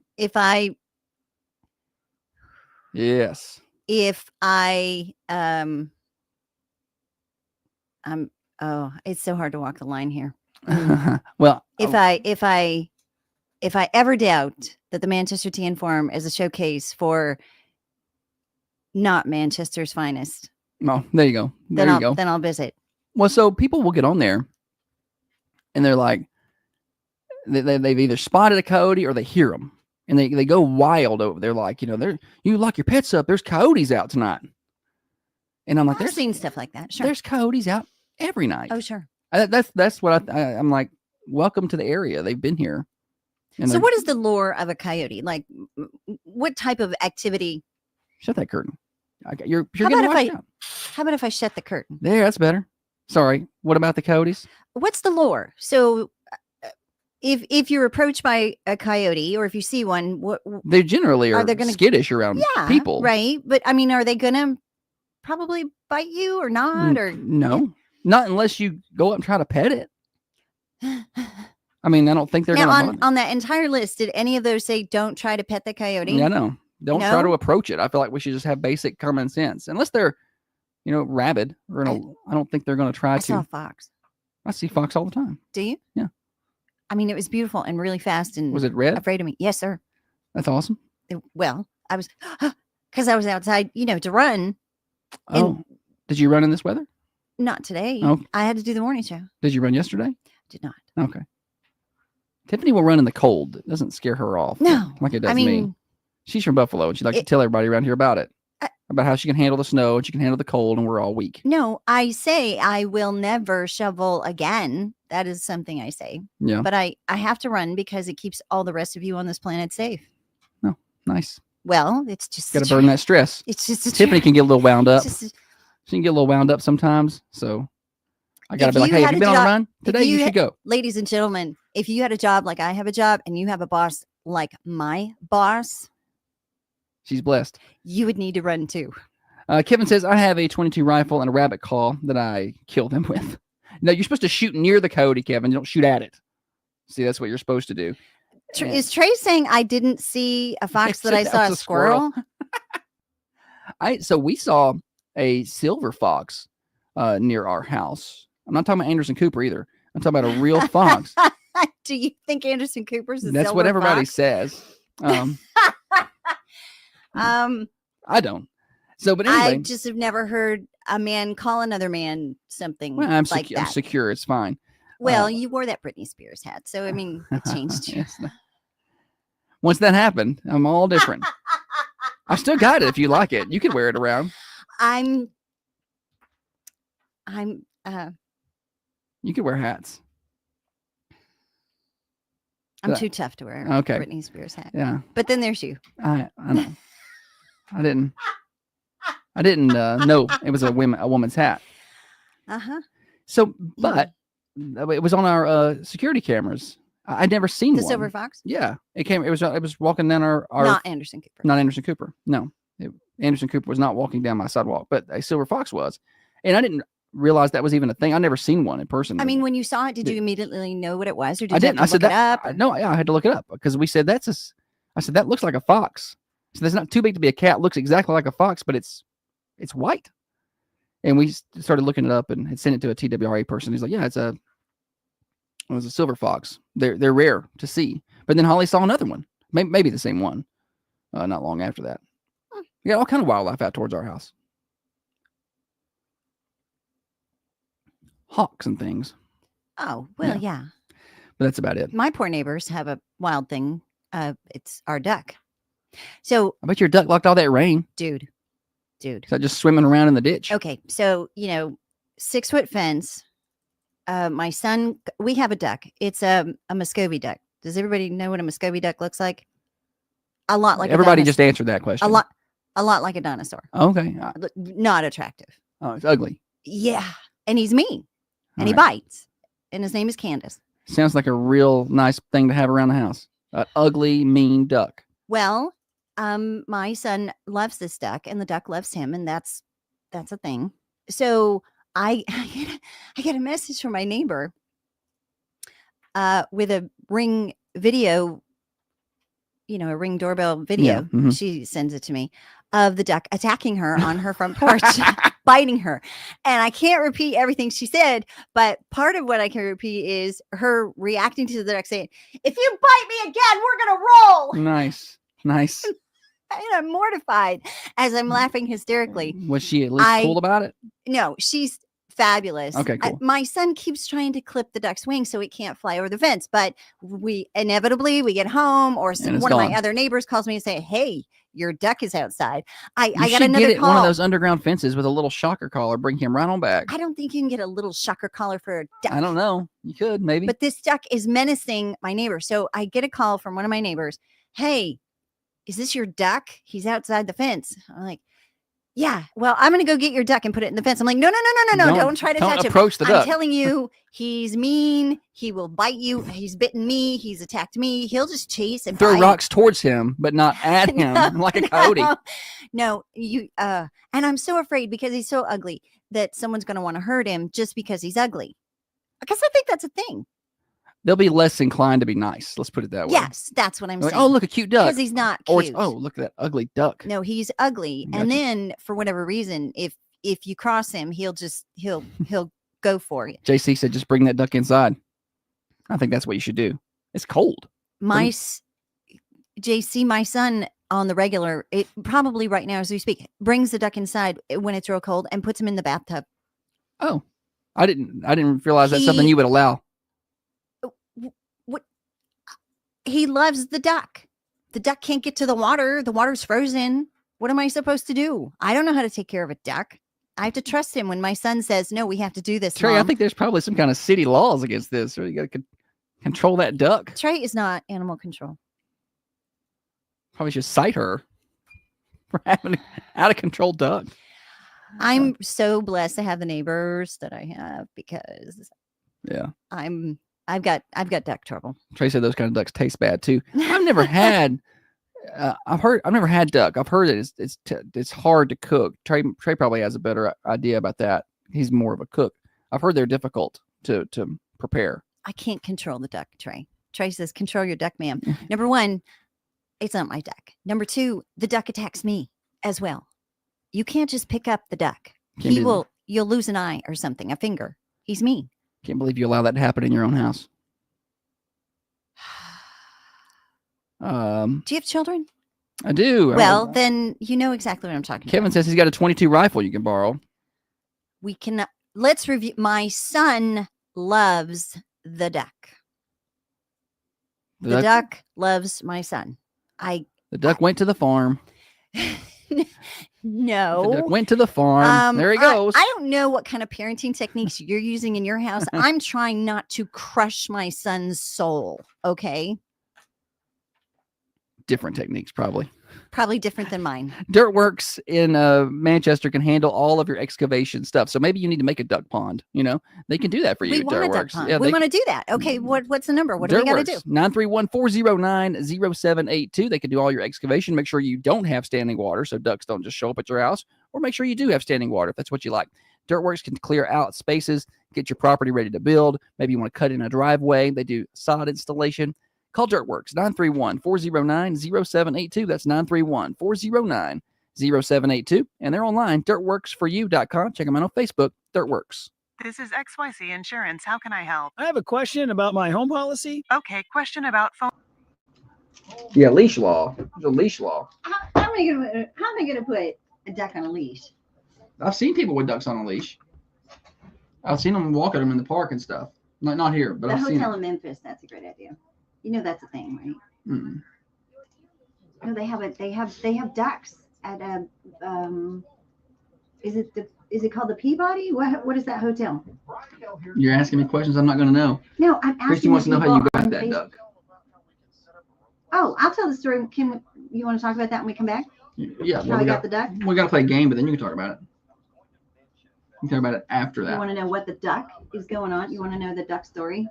Yes. It's so hard to walk the line here. Well, if I ever doubt that the Manchester TN Forum is a showcase for not Manchester's finest, well, there you go. Then I'll visit. Well, so people will get on there, and they're like, they've either spotted a coyote or they hear them. and they go wild over there. Like, you lock your pets up. There's coyotes out tonight. And I'm like, I've seen stuff like that. Sure. there's coyotes out every night. Oh, sure. That's what I'm like. Welcome to the area. They've been here. And So, what is the lore of a coyote? Like, what type of activity? Shut that curtain. You're How getting about if washed out. How about if I shut the curtain? There, that's better. Sorry. What about the coyotes? What's the lore? So, if you're approached by a coyote, or if you see one, what? They generally Are are they gonna- skittish around Yeah, people. right? But I mean, are they gonna probably bite you or not? Or No, not unless you go up and try to pet it. I mean, I don't think they're now going to on that entire list, did any of those say don't try to pet the coyote? Yeah, no. Don't try to No? approach it. I feel like we should just have basic common sense. Unless they're, rabid. I don't think they're going to try I to. saw a fox. I see fox all the time. Do you? Yeah. I mean, it was beautiful and really fast and Was it red? afraid of me. Yes, sir. That's awesome. Well, I was because I was outside, to run. Oh, did you run in this weather? Not today. Oh. I had to do the morning show. Did you run yesterday? Did not. Okay. Tiffany will run in the cold. It doesn't scare her off. No. Like it does I me. mean, She's from Buffalo, and she likes to tell everybody around here about it. About how she can handle the snow and she can handle the cold, and we're all weak. no, I say I will never shovel again. That is something I say. Yeah. But I have to run because it keeps all the rest of you on this planet safe. No, nice. Well, it's just Got to burn that stress. It's just a Tiffany can get a little wound up. it's just She can get a little wound up sometimes. So I got to If be like, you hey, had have you a been on a job- run? Today you you should had- go. ladies and gentlemen, if you had a job like I have a job and you have a boss like my boss, She's blessed. you would need to run too. Kevin says, I have a 22 rifle and a rabbit claw that I killed him with. No, you're supposed to shoot near the coyote, Kevin. You don't shoot at it. See, that's what you're supposed to do. And- Is Trey saying I didn't see a fox that I That saw was a a squirrel. squirrel? So we saw a silver fox near our house. I'm not talking about Anderson Cooper either. I'm talking about a real fox. Do you think Anderson Cooper's a That's silver what everybody fox? says. I don't. So, but I anyway, just have never heard a man call another man something well, I'm, like I'm that. secure. It's fine. Well, you wore that Britney Spears hat, so I mean, it changed. Yes. Once that happened, I'm all different. I still got it if you like it. You can wear it around. I'm You could wear hats. Yeah. too tough to wear Okay. Britney Spears hat. Yeah. But then there's you. I know. I didn't know it was a woman's hat. Uh-huh. So, but it was on our security cameras. I'd never seen The one. silver fox? Yeah, it came. It was walking down our Not Anderson Cooper. not Anderson Cooper. No, Anderson Cooper was not walking down my sidewalk, but a silver fox was, and I didn't realize that was even a thing. I never seen one in person. I mean, when you saw it, did you immediately know what it was, or did I you didn't. I have to said look that. it up? No, I had to look it up because we said I said that looks like a fox. So that's not too big to be a cat. Looks exactly like a fox, but it's white. And we started looking it up and had sent it to a TWRA person. He's like, yeah, it was a silver fox. They're rare to see. But then Holly saw another one, maybe the same one, not long after that. We got all kind of wildlife out towards our house. Hawks and things, Oh, well, yeah. but that's about it. My poor neighbors have a wild thing. It's our duck. So, I bet your duck locked all that rain. dude. Is that just swimming around in the ditch? Okay, so 6-foot fence. My son, we have a duck. It's a Muscovy duck. Does everybody know what a Muscovy duck looks like? A lot like Everybody a just answered that question. a lot like a dinosaur. Okay. Not attractive. Oh, it's ugly. Yeah, and he's mean, and he Alright. bites. And his name is Candace. Sounds like a real nice thing to have around the house. An ugly, mean duck. Well, my son loves this duck, and the duck loves him, and that's a thing. So I get a message from my neighbor with a Ring video, a Ring doorbell video. mhm. She sends it to me of the duck attacking her on her front porch, biting her. And I can't repeat everything she said, but part of what I can repeat is her reacting to the duck saying, "If you bite me again, we're going to roll." Nice. Nice. And I'm mortified as I'm laughing hysterically. Was she at least I- cool about it? No, she's fabulous. Okay, cool. My son keeps trying to clip the duck's wings so it can't fly over the fence, but we get home, or And it's one of gone. my other neighbors calls me and say, "Hey, your duck is outside." I You got should another get it call. one of those underground fences with a little shocker collar. Bring him right on back. I don't think you can get a little shocker collar for a duck. I don't know. You could maybe. But this duck is menacing my neighbor. So I get a call from one of my neighbors. "Hey, is this your duck? He's outside the fence." I'm like, "Yeah, well, I'm going to go get your duck and put it in the fence." I'm like, no, don't try to touch him. approach the I'm duck. telling you, he's mean. He will bite you. He's bitten me. He's attacked me. He'll just chase and Throw bite. rocks towards him, but not at him like a coyote. No, and I'm so afraid because he's so ugly that someone's going to want to hurt him just because he's ugly. I guess I think that's a thing. They'll be less inclined to be nice. Let's put it that way. Yes, that's what I'm Like, saying. oh, look, a cute duck. Because he's not Or cute. it's, oh, look at that ugly duck. No, he's ugly. Gotcha. And then for whatever reason, if you cross him, he'll go for you. JC said, just bring that duck inside. I think that's what you should do. It's cold. JC, my son on the regular, it probably right now as we speak, brings the duck inside when it's real cold and puts him in the bathtub. Oh, I didn't realize that's something you would allow. He loves the duck. The duck can't get to the water. The water's frozen. What am I supposed to do? I don't know how to take care of a duck. I have to trust him when my son says, "No, we have to do this." Trey, Mom. I think there's probably some kind of city laws against this. Or you got to control that duck. Trey is not animal control. Probably should cite her for having an out of control duck. I'm so blessed to have the neighbors that I have because Yeah. I've got duck trouble. Trey said those kind of ducks taste bad too. I've never had. I've never had duck. I've heard that it's hard to cook. Trey probably has a better idea about that. He's more of a cook. I've heard they're difficult to prepare. I can't control the duck, Trey. Trey says, "Control your duck, ma'am." Number one, it's not my duck. Number two, the duck attacks me as well. You can't just pick up the duck. You'll lose an eye or something, a finger. He's mean. Can't believe you allow that to happen in your own house. Do you have children? I do. Well, then you know exactly what I'm talking Kevin about. says he's got a 22 rifle you can borrow. Let's review. My son loves the duck. The duck loves my son. The duck went to the farm. No. The duck went to the farm. There he goes. I don't know what kind of parenting techniques you're using in your house. I'm trying not to crush my son's soul. Okay. Different techniques, probably. Probably different than mine. Dirtworks in Manchester can handle all of your excavation stuff. So maybe you need to make a duck pond. They can do that for you. We at want a duck Dirtworks. pond. Yeah, We want to do that. Okay. What's the number? What do we got to do? 931-409-0782. They can do all your excavation. Make sure you don't have standing water so ducks don't just show up at your house, or make sure you do have standing water if that's what you like. Dirtworks can clear out spaces, get your property ready to build. Maybe you want to cut in a driveway. They do sod installation. Call Dirtworks, 931-409-0782. That's 931-409-0782. And they're online, dirtworksforyou.com. Check them out on Facebook, Dirtworks. This is XYZ Insurance. How can I help? I have a question about my home policy. Okay, question about phone. Yeah, leash law. There's a leash law. How am I gonna put a duck on a leash? I've seen people with ducks on a leash. I've seen them walking them in the park and stuff. Not here, but The I've seen hotel it. in Memphis. That's a great idea. You know that's a thing, right? Mm-mm. No, they have ducks at a is it called the Peabody? What is that hotel? You're asking me questions I'm not going to know. No, I'm asking. Christy wants to know how you people got on that Facebook. duck. Oh, I'll tell the story. You want to talk about that when we come back? Yeah, How I got the duck? we got to play a game, but then you can talk about it. You can talk about it after You that. want to know what the duck is going on? You want to know the duck story?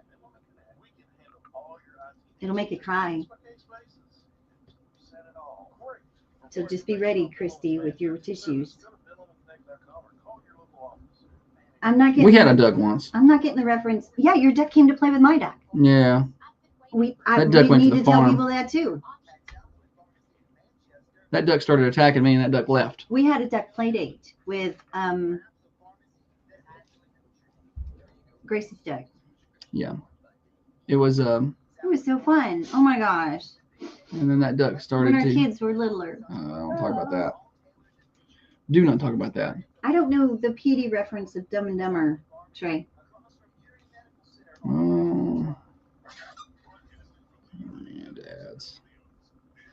It'll make you cry. So just be ready, Christy, with your tissues. I'm not getting. We had a duck once. I'm not getting the reference. Yeah, your duck came to play with my duck. Yeah. That duck We went to need the to tell farm. people that too. That duck started attacking me and that duck left. We had a duck play date with Grace's duck. Yeah. It was It was so fun. Oh my gosh. and then that duck started When our to kids were littler. I don't talk about that. Do not talk about that. I don't know the PD reference of Dumb and Dumber, Trey. Oh. And ads.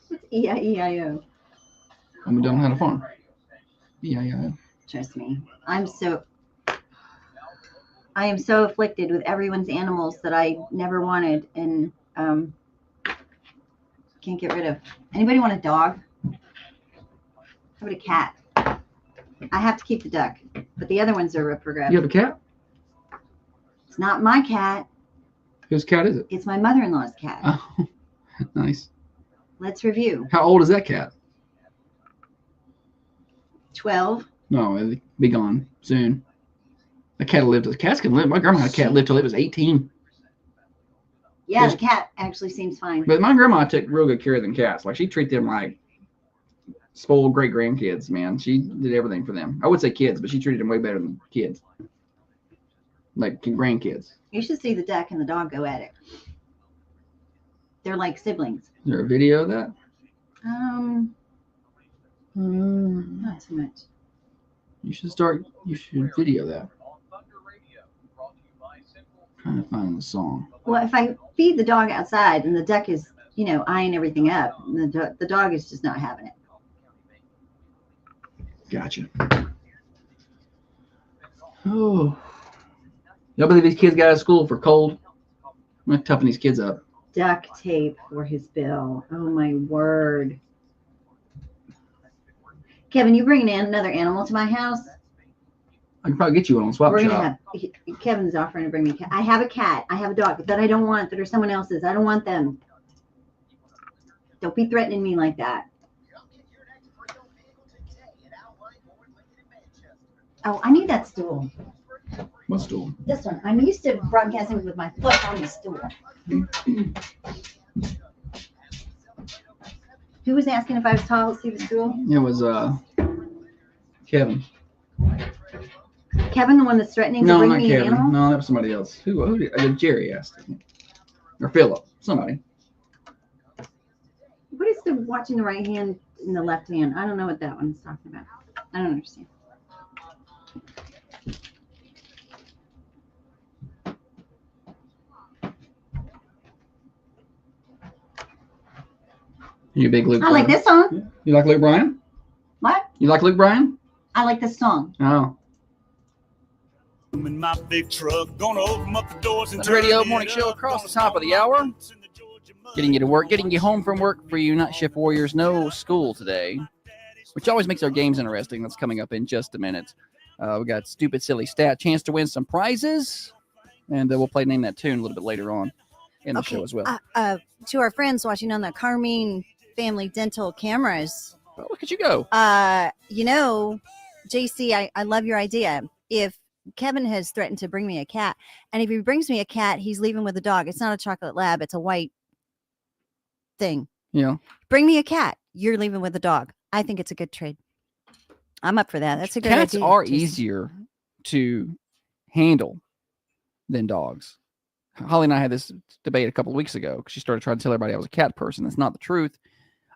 What's E-I-E-I-O? And we don't know how to farm. Yeah. Trust me. I am so afflicted with everyone's animals that I never wanted and can't get rid of. Anybody want a dog? How about a cat? I have to keep the duck, but the other ones are up for grabs. You have a cat? It's not my cat. Whose cat is it? It's my mother-in-law's cat. Oh, nice. Let's review. How old is that cat? 12. No, it'll be gone soon. The cat lived. Cats can live. My grandma had a cat live till it was 18. Yeah, the cat actually seems fine. But my grandma took real good care of them cats. Like, she treated them like spoiled great grandkids, man. She did everything for them. I would say kids, but she treated them way better than kids. Like grandkids. You should see the duck and the dog go at it. They're like siblings. Is there a video of that? Not too much. You should video that. Trying to find the song. Well, if I feed the dog outside and the duck is, eyeing everything up, the dog is just not having it. Gotcha. Oh. Y'all believe these kids got out of school for cold? I'm going to toughen these kids up. Duct tape for his bill. Oh, my word. Kevin, you bringing in another animal to my house? I can probably get you one on Swap We're Shop. gonna have Kevin's offering to bring me a cat. I have a cat. I have a dog that I don't want, that are someone else's. I don't want them. Don't be threatening me like that. Oh, I need that stool. What stool? This one. I'm used to broadcasting with my foot on the stool. Who was asking if I was tall? See the stool? It was Kevin. Kevin, the one that's threatening to No, bring not me an Kevin. animal? No, that was somebody else. Who did Jerry asked? Or Philip. Somebody. What is the watching the right hand and the left hand? I don't know what that one's talking about. I don't understand. You a big Luke? I like Bryan? this song. You like Luke Bryan? What? You like Luke Bryan? I like this song. Oh. In my big truck, gonna open up the doors and The radio turn morning it show up. across the top of the hour. Getting you to work, getting you home from work for you night shift warriors. No school today, which always makes our games interesting. That's coming up in just a minute. We got stupid, silly stat, chance to win some prizes, and we'll play Name That Tune a little bit later on in the show as well. To our friends watching on the Carmine Family Dental cameras, Well, look at you go. JC, I love your idea. If Kevin has threatened to bring me a cat, and if he brings me a cat, he's leaving with a dog. It's not a chocolate lab. It's a white thing. Yeah. Bring me a cat. You're leaving with a dog. I think it's a good trade. I'm up for that. That's a good Cats idea. are Jason. easier to handle than dogs. Holly and I had this debate a couple of weeks ago because she started trying to tell everybody I was a cat person. That's not the truth.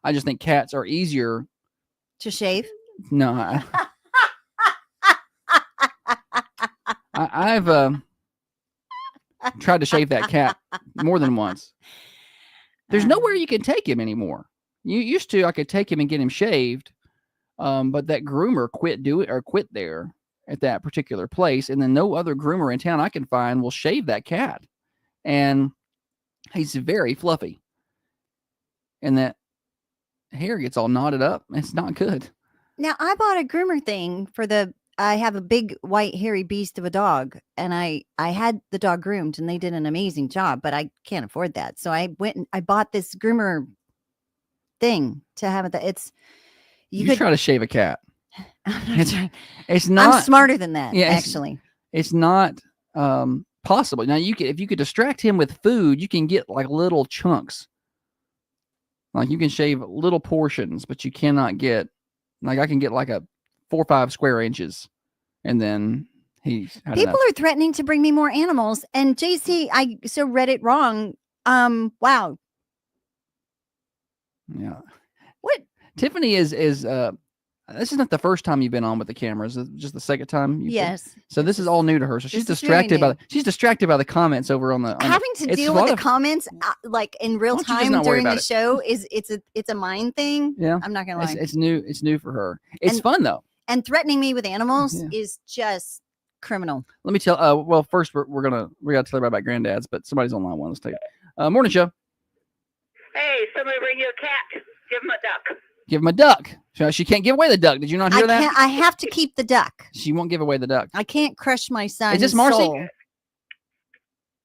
I just think cats are easier to shave. No, I've tried to shave that cat more than once. There's nowhere you can take him anymore. You used to, I could take him and get him shaved, but that groomer quit there at that particular place, and then no other groomer in town I can find will shave that cat, and he's very fluffy, and that hair gets all knotted up. It's not good. Now, I bought a groomer thing for I have a big white hairy beast of a dog, and I had the dog groomed, and they did an amazing job, but I can't afford that. So I went and I bought this groomer thing to have it. You could try to shave a cat. It's not. I'm smarter than that, yeah, actually. It's not possible. Now, if you could distract him with food, you can get like little chunks. Like you can shave little portions, but you cannot get, like I can get like a 4 or 5 square inches, and then he's had People enough. are threatening to bring me more animals, and JC, I so read it wrong. Wow. Yeah. What? Tiffany is This is not the first time you've been on with the cameras. It's just the second time. Yes. So this is all new to her. So she's This is very distracted by new. she's distracted by the comments over on the. Having to it's deal a with lot the of- comments like in real Why don't you just time not worry during the about it? show it's a mind thing. Yeah. I'm not gonna lie. It's new. It's new for her. It's And- fun though. And threatening me with animals Yeah. is just criminal. Let me tell. Well, first we gotta tell everybody about granddads, but somebody's on line one. Let's take it. Morning show. Hey, somebody bring you a cat. Give him a duck. Give him a duck. She can't give away the duck. Did you not hear that? I have to keep the duck. She won't give away the duck. I can't crush my son's Is this Marcy? soul.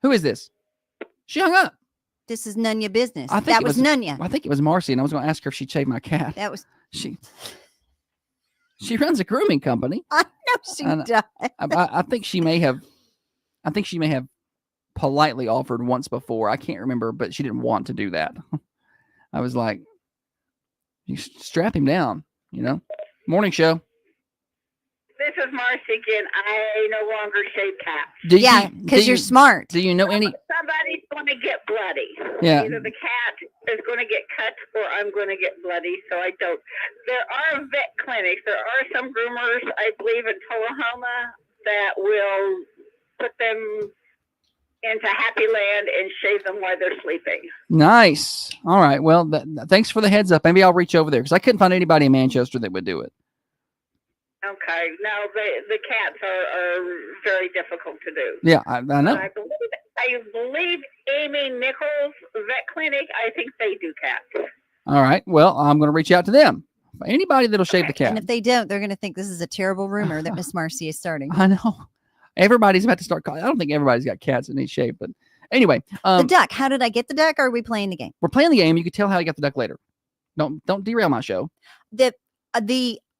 Who is this? She hung up. This is none your business. I think That it was was- none ya. I think it was Marcy, and I was going to ask her if she'd shave my cat. That was She runs a grooming company. I know she I know. does. I think she may have. I think she may have politely offered once before. I can't remember, but she didn't want to do that. I was like, "You strap him down," you know. Morning show. This is Marcy again. I no longer shave cats. Yeah, because you're smart. Do you know any? Somebody's going to get bloody. Yeah. Either the cat is going to get cut or I'm going to get bloody, so I don't. There are vet clinics. There are some groomers, I believe, in Tullahoma that will put them into happy land and shave them while they're sleeping. Nice. All right. Well, thanks for the heads up. Maybe I'll reach over there because I couldn't find anybody in Manchester that would do it. Okay. No, the cats are very difficult to do. Yeah, I know. I believe Amy Nichols Vet Clinic, I think they do cats. All right. Well, I'm going to reach out to them. Anybody that'll shave the cat. And if they don't, they're going to think this is a terrible rumor that Miss Marcy is starting. I know. Everybody's about to start calling. I don't think everybody's got cats that need shaved, but anyway. The duck. How did I get the duck? Or are we playing the game? We're playing the game. You can tell how you got the duck later. Don't derail my show. The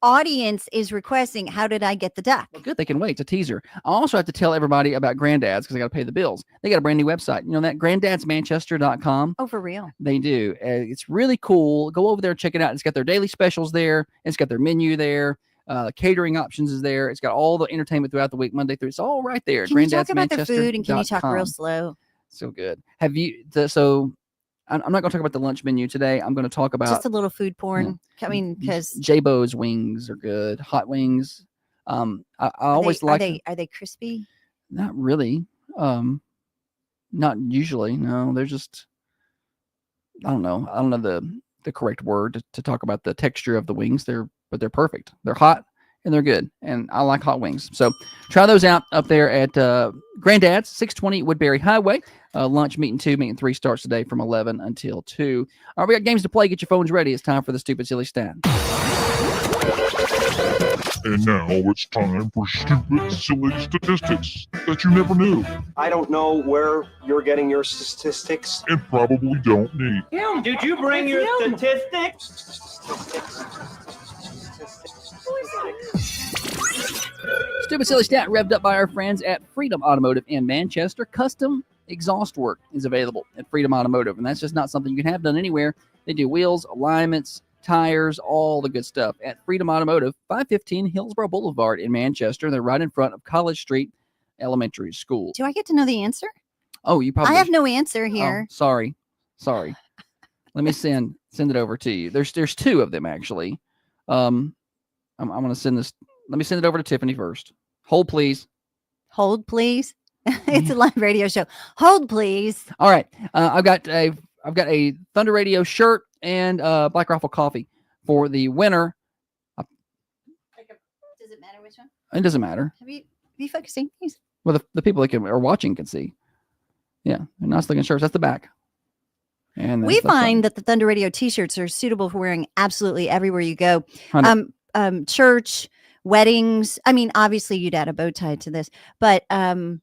audience is requesting, how did I get the duck? Well, good. They can wait. It's a teaser. I also have to tell everybody about Granddads because I got to pay the bills. They got a brand new website. You know that? Granddadsmanchester.com. Oh, for real? They do. It's really cool. Go over there and check it out. It's got their daily specials there. It's got their menu there. Catering options is there. It's got all the entertainment throughout the week, Monday through. It's all right there. Can you talk about their food and can you talk real Granddadsmanchester.com. slow? So good. Have you? So I'm not going to talk about the lunch menu today. I'm going to talk about Just a little food porn. I mean, because J-Bo's wings are good. Hot wings. I always like. Are they crispy? Not really. Not usually. No, they're just. I don't know the correct word to talk about the texture of the wings. But they're perfect. They're hot and they're good. And I like hot wings. So try those out up there at Granddad's, 620 Woodbury Highway. Lunch, meeting 2, meeting 3 starts today from 11 until 2. All right, we got games to play. Get your phones ready. It's time for the Stupid Silly Stat. And now it's time for stupid, silly statistics that you never knew I don't know where you're getting your statistics. and probably don't need. Kim, did you bring your statistics? Stupid Silly Stat revved up by our friends at Freedom Automotive in Manchester. Custom exhaust work is available at Freedom Automotive, and that's just not something you can have done anywhere. They do wheels, alignments, tires, all the good stuff at Freedom Automotive, 515 Hillsborough Boulevard in Manchester. They're right in front of College Street Elementary School. Do I get to know the answer? Oh, you probably. I have no answer Oh, here. sorry. Let me send it over to you. There's 2 of them actually. I'm going to send this. Let me send it over to Tiffany first. Hold, please. Hold, please. It's a live radio show. Hold, please. All right. I've got a Thunder Radio shirt and Black Rifle coffee for the winner. Does it matter which one? It doesn't matter. Have you focusing? Please. Well, the people that are watching can see. Yeah, they're nice looking shirts. That's the back. And We that's the front. find that the Thunder Radio t-shirts are suitable for wearing absolutely everywhere you go. 100. Church, weddings. I mean, obviously you'd add a bow tie to this, but and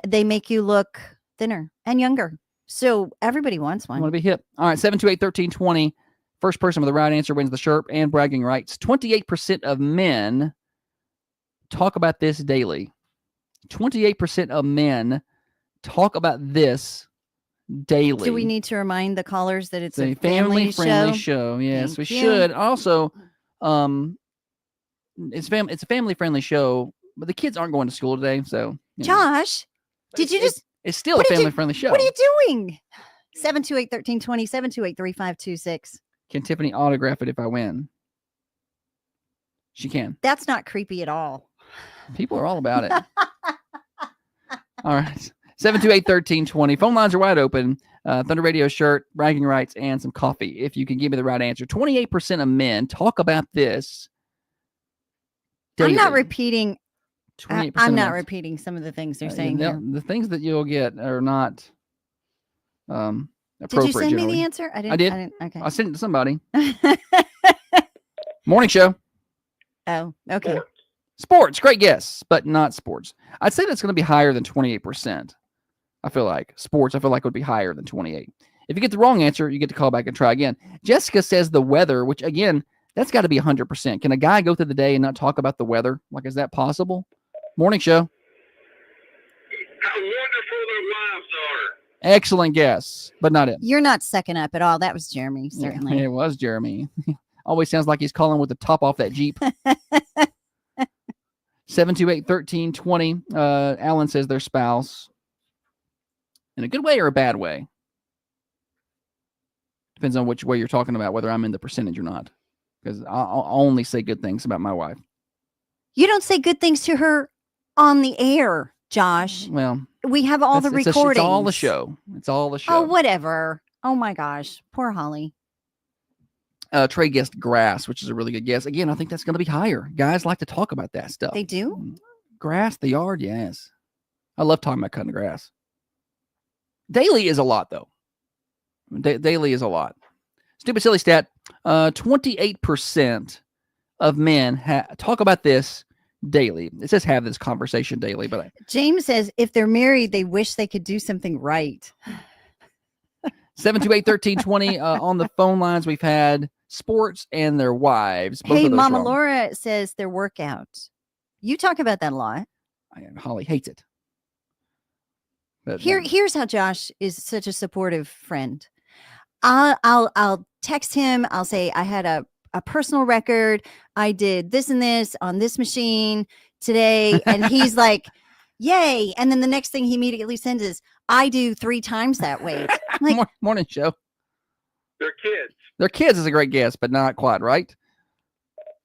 they make you look thinner and younger. So everybody wants I one. want to be hip. All right, 728-1320. First person with the right answer wins the shirt and bragging rights. 28% of men talk about this daily. 28% of men talk about this daily. Do we need to remind the callers that it's a family-friendly show? Yes, Thank we you. should. Also, it's a family-friendly show, but the kids aren't going to school today, so you know. Josh, did you just? It's still a what did you- family-friendly show. What are you doing? 728-1320, 728-3526. Can Tiffany autograph it if I win? She can. That's not creepy at all. People are all about it. All right. 728-1320. Phone lines are wide open. Thunder Radio shirt, bragging rights, and some coffee. If you can give me the right answer. 28% of men talk about this daily. I'm not repeating. 28% I'm of not men. repeating some of the things they're saying here. The things that you'll get are not appropriate. Did you send me generally. the answer? I did. Okay. I sent it to somebody. Morning show. Oh, okay. Sports, great guess, but not sports. I'd say that's going to be higher than 28%. I feel like sports, would be higher than 28. If you get the wrong answer, you get to call back and try again. Jessica says the weather, which again, that's got to be 100%. Can a guy go through the day and not talk about the weather? Like, is that possible? Morning show. How wonderful their lives are. Excellent guess, but not it. You're not sucking up at all. That was Jeremy, certainly. Yeah, it was Jeremy. Always sounds like he's calling with the top off that Jeep. 728-1320. Alan says their spouse. In a good way or a bad way? Depends on which way you're talking about, whether I'm in the percentage or not. Because I'll only say good things about my wife. You don't say good things to her on the air, Josh. Well, we have all the recordings. It's all the show. It's all the show. Oh, whatever. Oh my gosh. Poor Holly. Trey guessed grass, which is a really good guess. Again, I think that's going to be higher. Guys like to talk about that stuff. They do? Grass, the yard, yes. I love talking about cutting grass. Daily is a lot, though. Daily is a lot. Stupid, silly stat. 28% of men talk about this daily. It says have this conversation daily, but James says if they're married, they wish they could do something right. 728-1320 on the phone lines. We've had sports and their wives. Both hey, of those Mama wrong. Laura says their workout. You talk about that a lot. Holly hates it. But, Here's how Josh is such a supportive friend. I'll text him. I'll say I had a personal record. I did this and this on this machine today, and he's like, "Yay!" And then the next thing he immediately sends is, "I do 3 times that weight." I'm like, morning show. They're kids. Their kids is a great guess, but not quite right.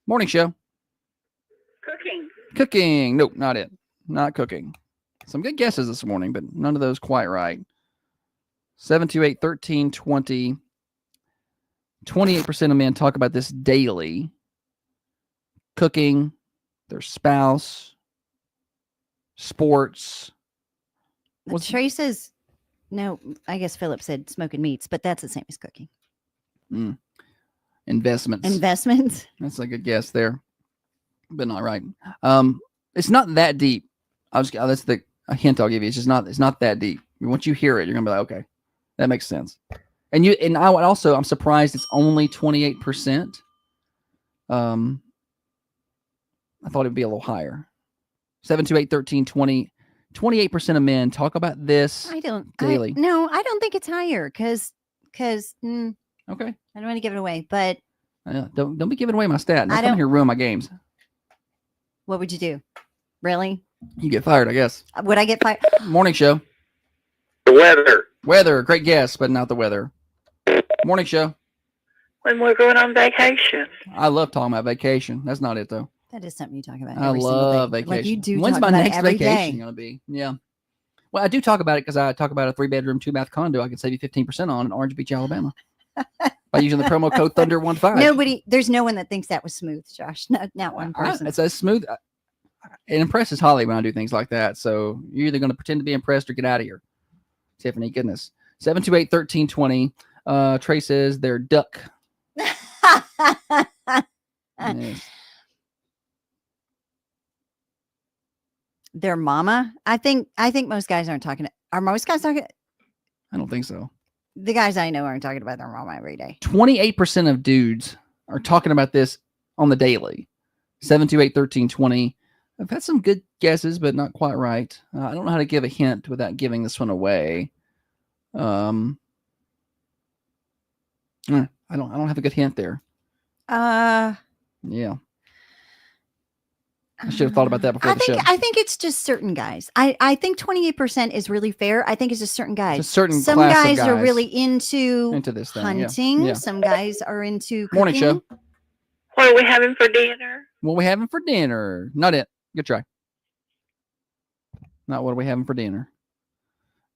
Morning show. Cooking. Nope, not it. Not cooking. Some good guesses this morning, but none of those quite right. 728-1320. 28% of men talk about this daily. Cooking, their spouse, sports. Trey says, no, I guess Philip said smoking meats, but that's the same as cooking. Investments. That's a good guess there, but not right. It's not that deep. That's a hint I'll give you. It's not that deep. Once you hear it, you're gonna be like, okay, that makes sense. And I'm surprised it's only 28%. I thought it'd be a little higher. 728-1320. 28% of men talk about this daily. I don't think it's higher because okay. I don't want to give it away, but don't be giving away my stat. Don't come here and ruin my games. What would you do? Really? You get fired, I guess. Would I get fired? Morning show. The Weather, great guess, but not the weather. Morning show. When we're going on vacation. I love talking about vacation. That's not it though. That is something you talk about. I love vacation. Like you do. When's talk my about next it every vacation day. going to be? Yeah. Well, I do talk about it because I talk about a 3-bedroom, 2-bath condo I can save you 15% on in Orange Beach, Alabama. By using the promo code Thunder15. There's no one that thinks that was smooth, Josh. Not one person. It's a smooth. It impresses Holly when I do things like that. So you're either going to pretend to be impressed or get out of here. Tiffany, goodness. 728-1320. Trey says they're duck. Yes. Their mama. I think most guys aren't talking. Are most guys talking? I don't think so. The guys I know aren't talking about their mama every day. 28% of dudes are talking about this on the daily. 728-1320. I've had some good guesses, but not quite right. I don't know how to give a hint without giving this one away. I don't have a good hint there. Yeah. I should have thought about that before the show. I think it's just certain guys. I think 28% is really fair. I think it's just certain guys. It's a certain Some class of guys are guys really into this thing, hunting. yeah. Some guys are into cooking. Morning show. What are we having for dinner? What we having for dinner? Not it. Good try. Not what are we having for dinner.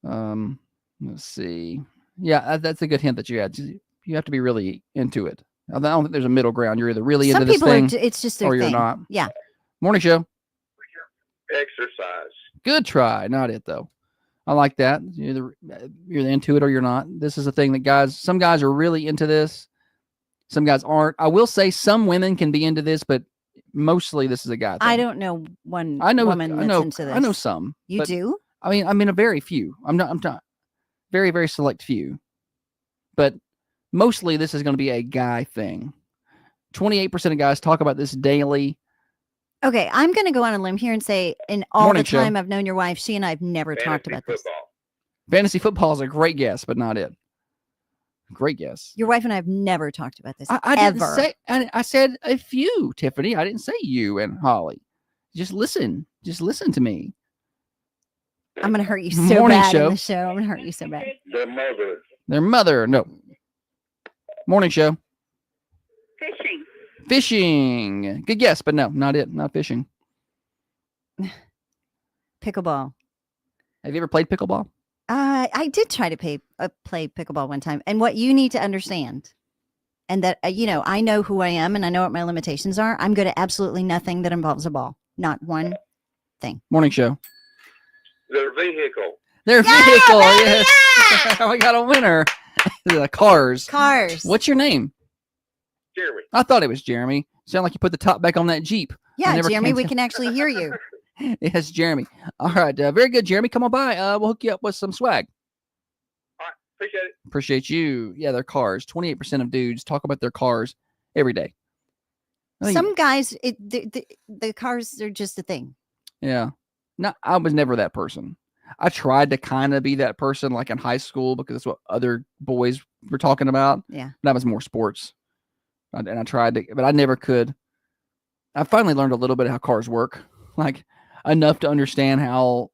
Let's see. Yeah, that's a good hint that you had. You have to be really into it. I don't think there's a middle ground. You're either really Some into this people thing, it's just their or you're thing. not. Yeah. Morning show. Exercise. Good try. Not it though. I like that. You're into it or you're not. This is a thing that some guys are really into this. Some guys aren't. I will say some women can be into this, but mostly this is a guy thing. I don't know one woman that's into this. I know some. You do? I mean a very few. I'm not very, very select few. But mostly this is going to be a guy thing. 28% of guys talk about this daily. Okay, I'm going to go on a limb here and say, in all Morning the time show. I've known your wife, she and I have never talked about this. Fantasy football is a great guess, but not it. Great guess. Your wife and I have never talked about this I ever. didn't say. I said a few, Tiffany. I didn't say you and Holly. Just listen. Just listen to me. I'm going to hurt you so Morning bad show. in the show. I'm going to hurt you so bad. Their mother. No. Morning show. Fishing. Fishing. Good guess, but no, not it. Not fishing. Pickleball. Have you ever played pickleball? I did try to play pickleball one time. And what you need to understand, and that, I know who I am and I know what my limitations are. I'm good at absolutely nothing that involves a ball. Not one thing. Morning show. Their vehicle. Their vehicle. Yes. We got a winner. Cars. Cars. What's your name? Jeremy. I thought it was Jeremy. Sound like you put the top back on that Jeep. Yeah, Jeremy, we can actually hear you. Yes, Jeremy. All right. Very good, Jeremy. Come on by. We'll hook you up with some swag. All right. Appreciate it. Appreciate you. Yeah, their cars. 28% of dudes talk about their cars every day. Some guys, the cars are just a thing. Yeah. No, I was never that person. I tried to kind of be that person like in high school because that's what other boys were talking about. Yeah. That was more sports. And I tried to, but I never could. I finally learned a little bit of how cars work, like enough to understand how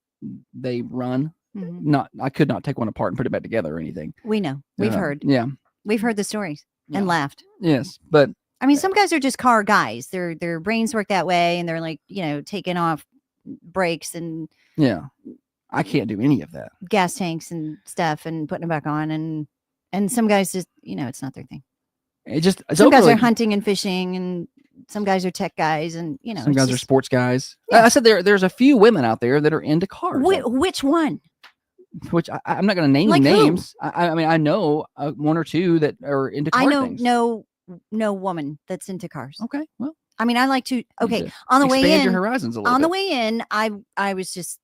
they run. Mm-hmm. I could not take one apart and put it back together or anything. We know. We've heard. Yeah. We've heard the stories and laughed. Yes. But I mean, some guys are just car guys. Their brains work that way and they're like, taking off brakes and I can't do any of that. Gas tanks and stuff and putting them back on. And some guys just, it's not their thing. Some guys are hunting and fishing, and some guys are tech guys, and some guys are sports guys. Yeah. I said there's a few women out there that are into cars. Which one? Which I'm not going to name names. I mean, I know one or two that are into car things. no woman that's into cars. Okay, well, I mean, I like to. Okay, on the way in, expand your horizons a little bit. On the way in, I was just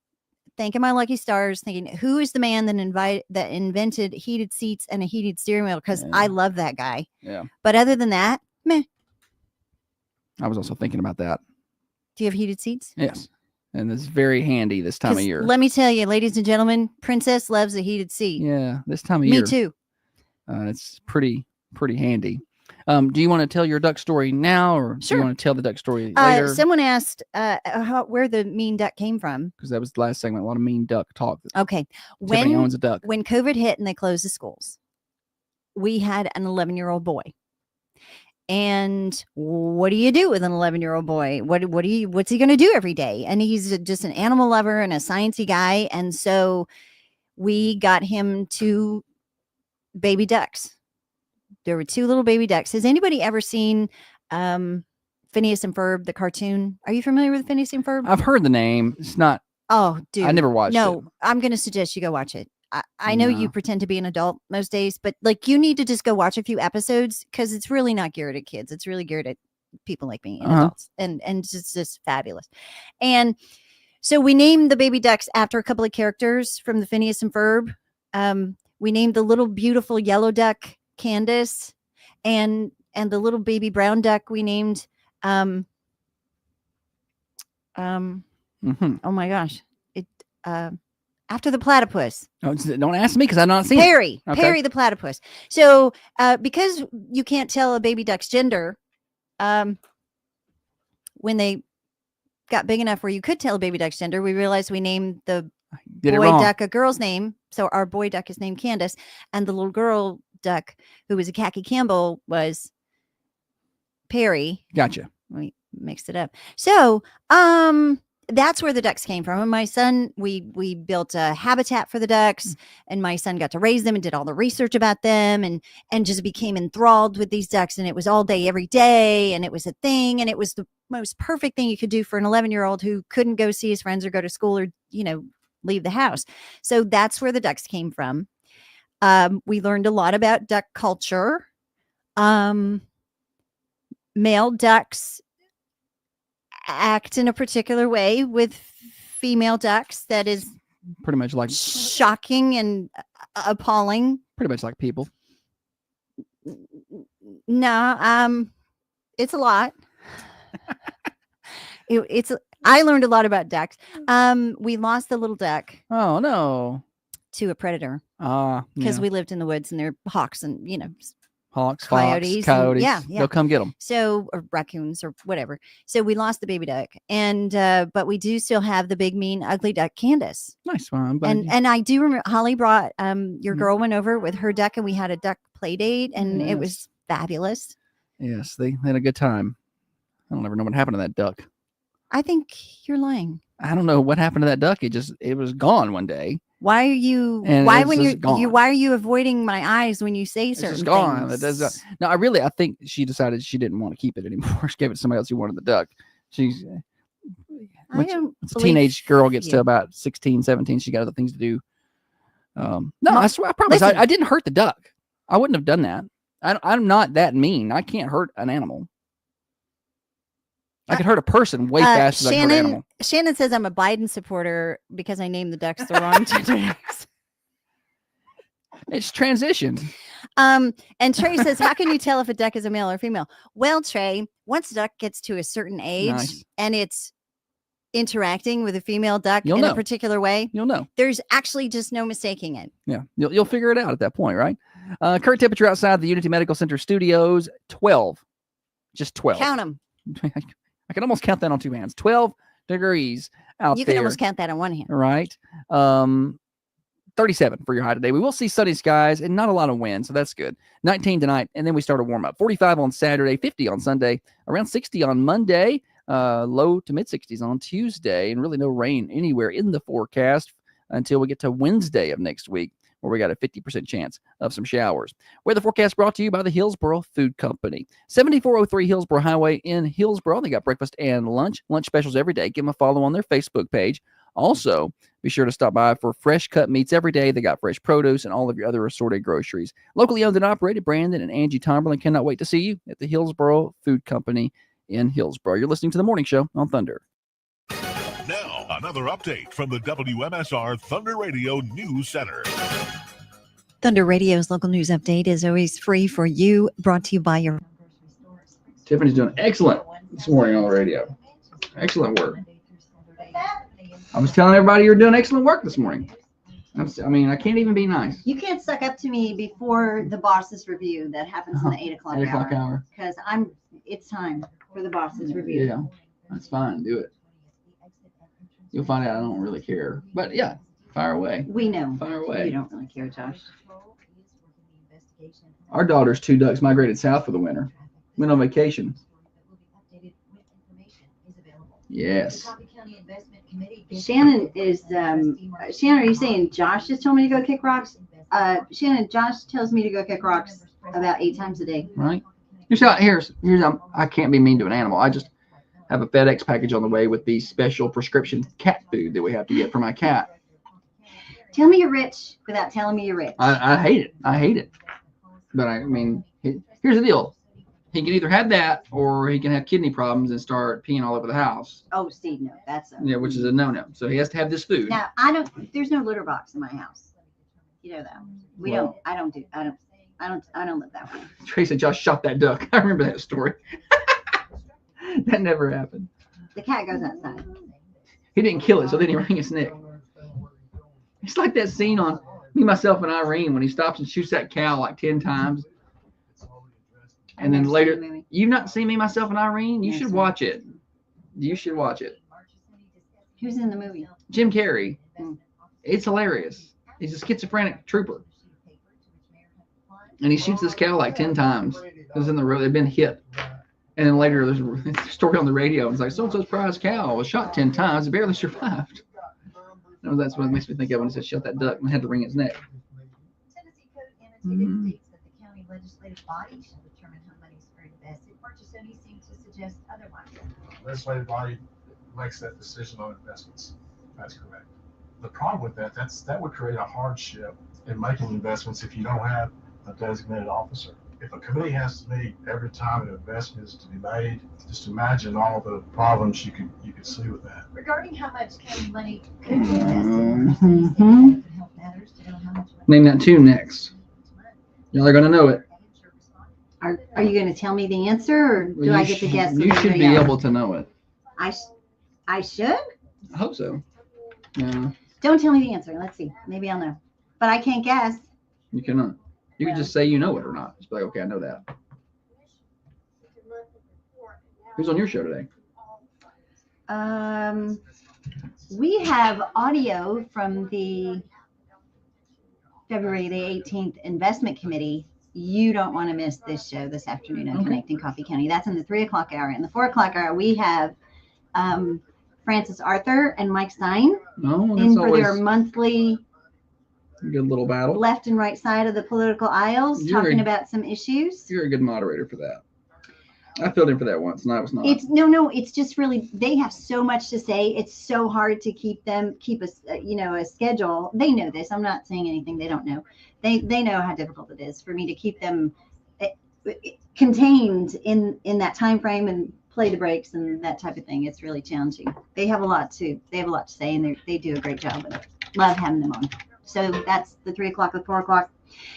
thanking my lucky stars, thinking, who is the man that invented heated seats and a heated steering wheel? Because I love that guy. Yeah. But other than that, meh. I was also thinking about that. Do you have heated seats? Yes. And it's very handy this time of year. Let me tell you, ladies and gentlemen, Princess loves a heated seat. Yeah, this time of year. Me too. It's pretty handy. Do you want to tell your duck story now, or do you want to tell the duck story later? Someone asked where the mean duck came from. Because that was the last segment. A lot of mean duck talk. Okay. Tiffany owns a duck. When COVID hit and they closed the schools, we had an 11-year-old boy. And what do you do with an 11-year-old boy? What's he going to do every day? And he's just an animal lover and a sciencey guy. And so we got him 2 baby ducks. There were 2 little baby ducks. Has anybody ever seen Phineas and Ferb, the cartoon? Are you familiar with Phineas and Ferb? I've heard the name. It's not. Oh, dude. I never watched it. No, I'm going to suggest you go watch it. I know you pretend to be an adult most days, but you need to just go watch a few episodes because it's really not geared at kids. It's really geared at people like me and adults, and it's just fabulous. And so we named the baby ducks after a couple of characters from the Phineas and Ferb. We named the little beautiful yellow duck Candace, and the little baby brown duck we named oh my gosh, it after the platypus. Don't ask me because I've not seen Perry. it. Okay. Perry the platypus. So because you can't tell a baby duck's gender, when they got big enough where you could tell a baby duck's gender, we realized we named the boy duck a girl's name. So our boy duck is named Candace, and the little girl duck, who was a khaki Campbell, was Perry. Gotcha. We mixed it up. So, that's where the ducks came from. And my son, we built a habitat for the ducks, and my son got to raise them and did all the research about them, and just became enthralled with these ducks. And it was all day, every day, and it was a thing, and it was the most perfect thing you could do for an 11-year-old who couldn't go see his friends or go to school or leave the house. So that's where the ducks came from. We learned a lot about duck culture. Male ducks act in a particular way with female ducks that is pretty much like shocking and appalling. Pretty much like people. No, it's a lot. I learned a lot about ducks. We lost the little duck. Oh no. To a predator. Because we lived in the woods and there are hawks and hawks, coyotes. Coyotes. Yeah. They'll come get them. So, or raccoons or whatever. So we lost the baby duck, and but we do still have the big, mean, ugly duck, Candace. Nice one. And I do remember Holly brought your girl went over with her duck, and we had a duck play date, and it was fabulous. Yes, they had a good time. I don't ever know what happened to that duck. I think you're lying. I don't know what happened to that duck. It was gone one day. Why are you? And why it's when just gone. why are you avoiding my eyes when you say It's certain just gone. things? No, I think she decided she didn't want to keep it anymore. She gave it to somebody else who wanted the duck. She's once a teenage girl gets to about 16, 17, she got other things to do. No, I swear, I promise, I didn't hurt the duck. I wouldn't have done that. I'm not that mean. I can't hurt an animal. I could hurt a person way faster than I could hurt an animal. Shannon says I'm a Biden supporter because I named the ducks the wrong gender ducks. It's transitioned. And Trey says, how can you tell if a duck is a male or female? Well, Trey, once a duck gets to a certain age and it's interacting with a female duck in a particular way, you'll know. There's actually just no mistaking it. Yeah, you'll figure it out at that point, right? Current temperature outside the Unity Medical Center studios, 12. Just 12. Count them. I can almost count that on two hands. 12 degrees out there. You can almost count that on one hand. Right. 37 for your high today. We will see sunny skies and not a lot of wind, so that's good. 19 tonight, and then we start a warm up. 45 on Saturday, 50 on Sunday, around 60 on Monday, low to mid 60s on Tuesday, and really no rain anywhere in the forecast until we get to Wednesday of next week, where we got a 50% chance of some showers. Weather forecast brought to you by the Hillsboro Food Company. 7403 Hillsboro Highway in Hillsboro. They got breakfast and lunch specials every day. Give them a follow on their Facebook page. Also, be sure to stop by for fresh cut meats every day. They got fresh produce and all of your other assorted groceries. Locally owned and operated, Brandon and Angie Tomberlin cannot wait to see you at the Hillsboro Food Company in Hillsboro. You're listening to The Morning Show on Thunder. Now, another update from the WMSR Thunder Radio News Center. Thunder Radio's local news update is always free for you, brought to you by your... Tiffany's doing excellent this morning on the radio. Excellent work. I was telling everybody you're doing excellent work this morning. I can't even be nice. You can't suck up to me before the boss's review that happens in the 8 o'clock hour. Because it's time for the boss's review. Yeah, that's fine. Do it. You'll find out I don't really care. But yeah, fire away. We know. Fire away. You don't really care, Josh. Our daughter's 2 ducks migrated south for the winter. Went on vacation. Yes. Shannon is, Shannon, are you saying Josh just told me to go kick rocks? Shannon, Josh tells me to go kick rocks about 8 times a day. Right. Here's I can't be mean to an animal. I just have a FedEx package on the way with the special prescription cat food that we have to get for my cat. Tell me you're rich without telling me you're rich. I hate it. I hate it. But here's the deal. He can either have that or he can have kidney problems and start peeing all over the house. Oh, Steve, no, that's which is a no-no. So he has to have this food. Now, there's no litter box in my house. You know that. I don't live that way. Trey said Josh shot that duck. I remember that story. That never happened. The cat goes outside. He didn't kill it, so then he wring its neck. It's like that scene on Me, Myself, and Irene when he stops and shoots that cow like 10 times. And then later, you've not seen Me, Myself, and Irene? You should watch it. You should watch it. Who's in the movie? Jim Carrey. It's hilarious. He's a schizophrenic trooper. And he shoots this cow like 10 times. Because in the road, they've been hit. And then later, there's a story on the radio. And it's like, so-and-so's prize cow was shot 10 times. It barely survived. No, that's what it makes me think of when it said, shot that duck and had to wring its neck. Tennessee code annotated states that the county legislative body shall determine how money is fair to invest. Marchesoni seems to suggest otherwise. Legislative body makes that decision on investments. That's correct. The problem with that would create a hardship in making investments if you don't have a designated officer. If a committee has to meet every time an investment is to be made, just imagine all the problems you could see with that. Regarding how much county money could be invested, could help matters to know how much money. Name that tune next. Y'all are going to know it. Are you going to tell me the answer, or do I get to guess? You should be able to know it. I should? I hope so. Yeah. Don't tell me the answer. Let's see. Maybe I'll know. But I can't guess. You cannot. You can just say you know it or not. Just be like, okay, I know that. Who's on your show today? We have audio from the February the 18th Investment Committee. You don't want to miss this show this afternoon on Connecting Coffee County. That's in the 3 o'clock hour. In the 4 o'clock hour, we have Francis Arthur and Mike Stein in for their monthly good little battle. Left and right side of the political aisles, talking about some issues. You're a good moderator for that. I filled in for that once, and I was not. It's just really, they have so much to say. It's so hard to keep a schedule. They know this. I'm not saying anything they don't know. They know how difficult it is for me to keep them contained in that time frame and play the breaks and that type of thing. It's really challenging. They have a lot to say, and they do a great job with it. Love having them on. So that's the 3 o'clock, the 4 o'clock.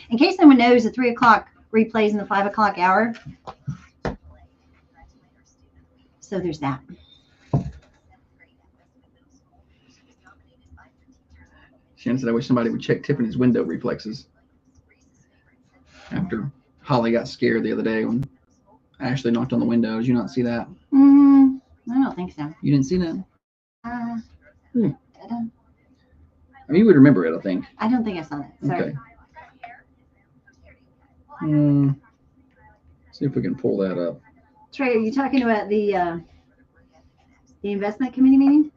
In case someone knows, the 3 o'clock replays in the 5 o'clock hour. So there's that. Shannon said, I wish somebody would check Tiffany's window reflexes. After Holly got scared the other day when Ashley knocked on the window. Did you not see that? I don't think so. You didn't see that? I mean, you would remember it, I think. I don't think I saw that. Sorry. Okay. See if we can pull that up. Trey, are you talking about the investment committee meeting?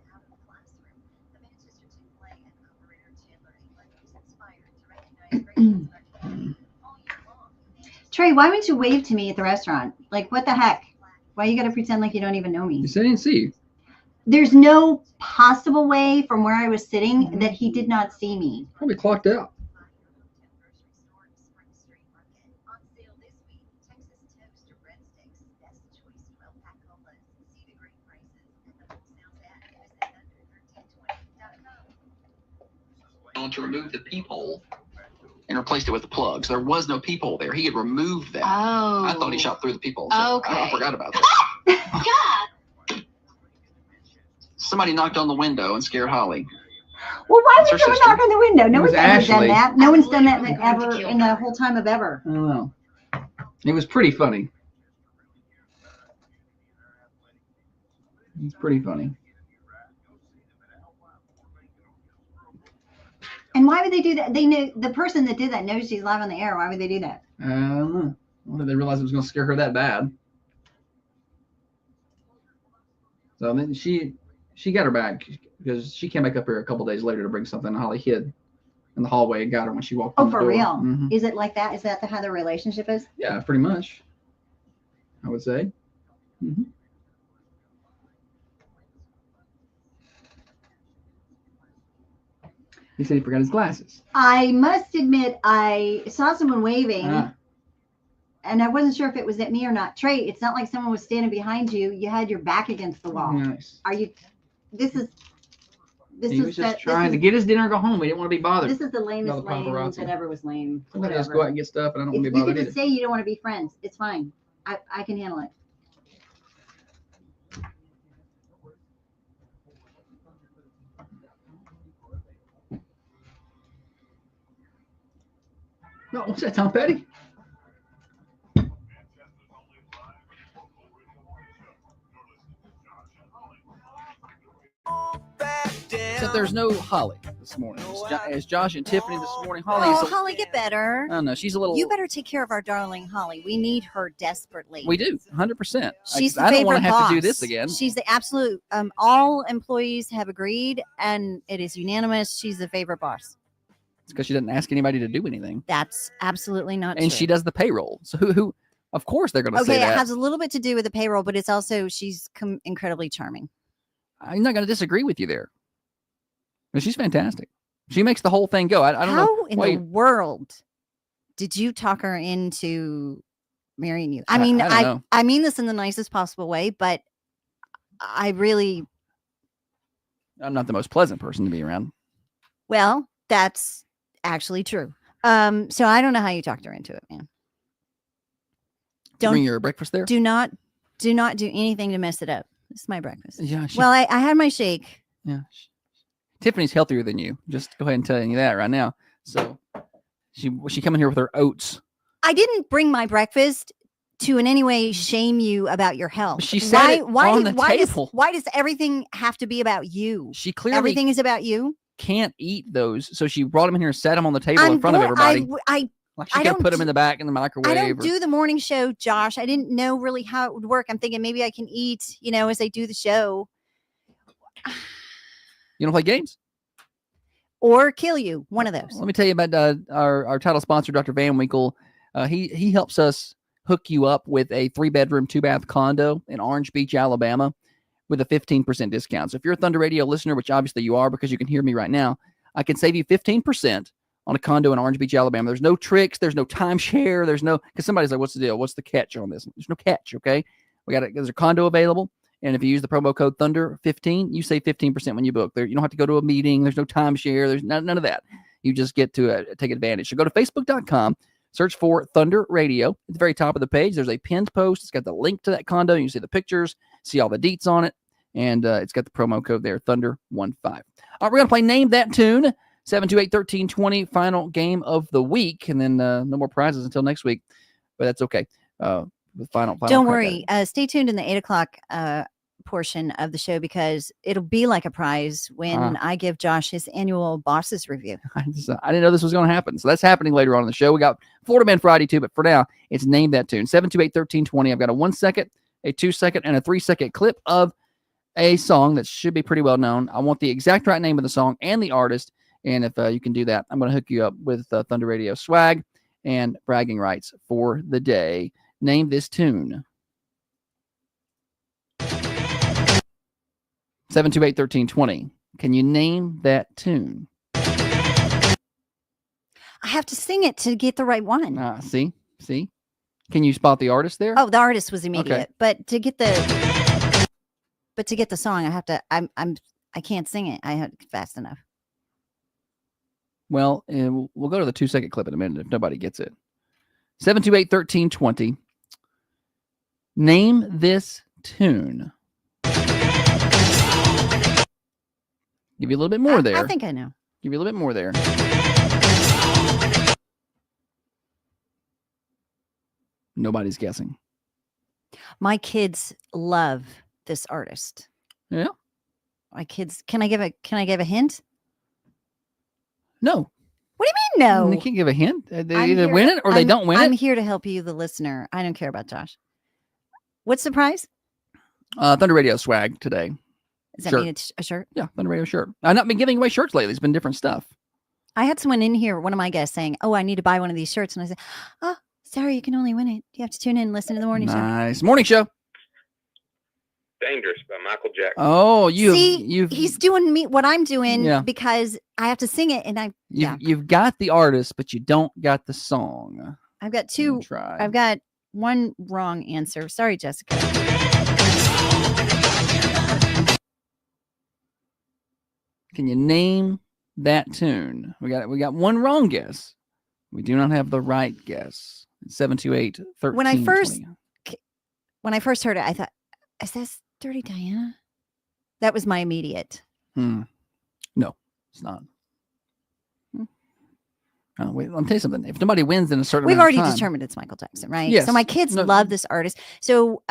Trey, why wouldn't you wave to me at the restaurant? Like, what the heck? Why you got to pretend like you don't even know me? You said I didn't see you. There's no possible way from where I was sitting that he did not see me. Probably clocked out. To remove the peephole and replaced it with the plugs. There was no peephole there. He had removed that. Oh. I thought he shot through the peephole. So Okay. I forgot about that. God. Somebody knocked on the window and scared Holly. Well, why would someone knock on the window? No one's ever done Ashley. that. No one's done that ever in the whole time of ever. I don't know. It was pretty funny. It's pretty funny. And why would they do that? They knew the person that did that knows she's live on the air. Why would they do that? I don't know. Why did they realize it was going to scare her that bad? So then she got her back because she came back up here a couple days later to bring something. Holly hid in the hallway and got her when she walked in the door. Oh, for real? Mm-hmm. Is it like that? Is that how the relationship is? Yeah, pretty much. I would say. Mm-hmm. He said he forgot his glasses. I must admit, I saw someone waving, and I wasn't sure if it was at me or not. Trey, it's not like someone was standing behind you. You had your back against the wall. Nice. Are you? He was just trying to get his dinner and go home. He didn't want to be bothered. This is the lamest lame that ever was lame. Sometimes I just go out and get stuff, and I don't want to be You bothered can either. just say you don't want to be friends. It's fine. I can handle it. No, what's that, Tom Petty? Back down. Except there's no Holly this morning. It's Josh and Tiffany this morning. Oh, Holly's Holly, get better. I don't know. She's a little. You better take care of our darling Holly. We need her desperately. We do, 100%. She's the I don't want favorite to have to do boss. this again. She's the absolute. All employees have agreed, and it is unanimous. She's the favorite boss. It's because she doesn't ask anybody to do anything. That's absolutely not true. And she does the payroll. So who of course they're going to say Okay, that. it has a little bit to do with the payroll, but it's also she's incredibly charming. I'm not going to disagree with you there. But she's fantastic. She makes the whole thing go. I don't know. How in the world did you talk her into marrying you? I mean, I mean this in the nicest possible way, but I'm not the most pleasant person to be around. Well, that's actually true. So I don't know how you talked her into it, man. Don't bring your breakfast there. Do not do anything to mess it up. This is my breakfast. Yeah. Well, I had my shake. Yeah. Tiffany's healthier than you. Just go ahead and tell you that right now. So she come in here with her oats. I didn't bring my breakfast to in any way shame you about your health. She said it on the table. Why does everything have to be about you? She clearly everything is about you. Can't eat those, so she brought them in here and set them on the table in front of everybody. Like she could put them in the back in the microwave. I don't do the morning show, Josh. I didn't know really how it would work. I'm thinking maybe I can eat, as I do the show. You don't play games? Or kill you. One of those. Let me tell you about our title sponsor, Dr. Van Winkle. He helps us hook you up with a 3-bedroom, 2-bath condo in Orange Beach, Alabama, with a 15% discount. So if you're a Thunder Radio listener, which obviously you are because you can hear me right now, I can save you 15% on a condo in Orange Beach, Alabama. There's no tricks. There's no timeshare. Because somebody's like, what's the deal? What's the catch on this? There's no catch, okay? There's a condo available. And if you use the promo code Thunder15, you save 15% when you book. You don't have to go to a meeting. There's no timeshare. There's none of that. You just get to take advantage. So go to Facebook.com, search for Thunder Radio. At the very top of the page, there's a pinned post. It's got the link to that condo. You can see the pictures, see all the deets on it. And it's got the promo code there, Thunder15. All right, we're going to play Name That Tune, 728-1320, final game of the week. And then no more prizes until next week. But that's okay. The final Don't worry. Stay tuned in the 8 o'clock portion of the show because it'll be like a prize when I give Josh his annual bosses review. I didn't know this was going to happen. So that's happening later on in the show. We got Florida Man Friday too, but for now, it's Name That Tune. 728-1320. I've got a 1 second, a 2 second, and a 3 second clip of a song that should be pretty well known. I want the exact right name of the song and the artist. And if you can do that, I'm going to hook you up with Thunder Radio swag and bragging rights for the day. Name this tune. 728-1320. Can you name that tune? I have to sing it to get the right one. See? Can you spot the artist there? Oh, the artist was immediate. Okay. But to get the song, I have to I can't sing it. I have fast enough. Well, we'll go to the 2 second clip in a minute if nobody gets it. 728-1320. Name this tune. Give you a little bit more there. I think I know. Give you a little bit more there. Nobody's guessing. My kids love this artist. Yeah. My kids. Can I give a hint? No. What do you mean no? They can't give a hint. They either win it or they don't win it. I'm here to help you, the listener. I don't care about Josh. What's the prize? Thunder Radio swag today. Does that mean it's a shirt? Yeah, Thunder Radio shirt. I've not been giving away shirts lately. It's been different stuff. I had someone in here, one of my guests, saying, "Oh, I need to buy one of these shirts," and I said, "Oh, sorry, you can only win it. You have to tune in and listen to the morning show." Nice morning show. Dangerous by Michael Jackson. Oh, he's doing what I'm doing because I have to sing it, and you've got the artist, but you don't got the song. I've got two. I've got one wrong answer. Sorry, Jessica. Can you name that tune? We got one wrong guess. We do not have the right guess. 728-1320. When I first heard it, I thought, "Is this Dirty Diana?" That was my immediate. No, it's not. Oh, wait, let me tell you something. If nobody wins in a certain We've amount of already time, determined it's Michael Jackson, right? Yes. So my kids love this artist. So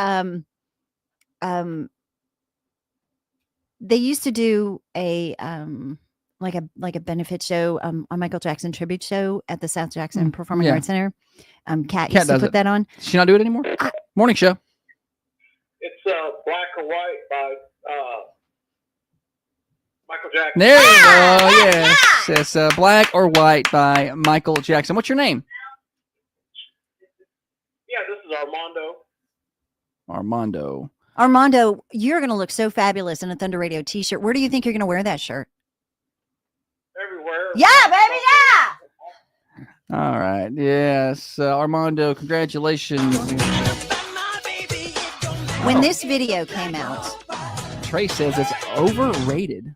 They used to do a like a benefit show, a Michael Jackson tribute show at the South Jackson Performing yeah. Arts Center. Kat Kat used to does put it. that on. Does she not do it anymore? Morning show. It's Black or White by Michael Jackson. There you go. Yes. It's Black or White by Michael Jackson. What's your name? Yeah, this is Armando. Armando, you're going to look so fabulous in a Thunder Radio t-shirt. Where do you think you're going to wear that shirt? Everywhere. Yeah, baby, yeah. All right. Yes. Armando, congratulations. When this video came out, Trey says it's overrated.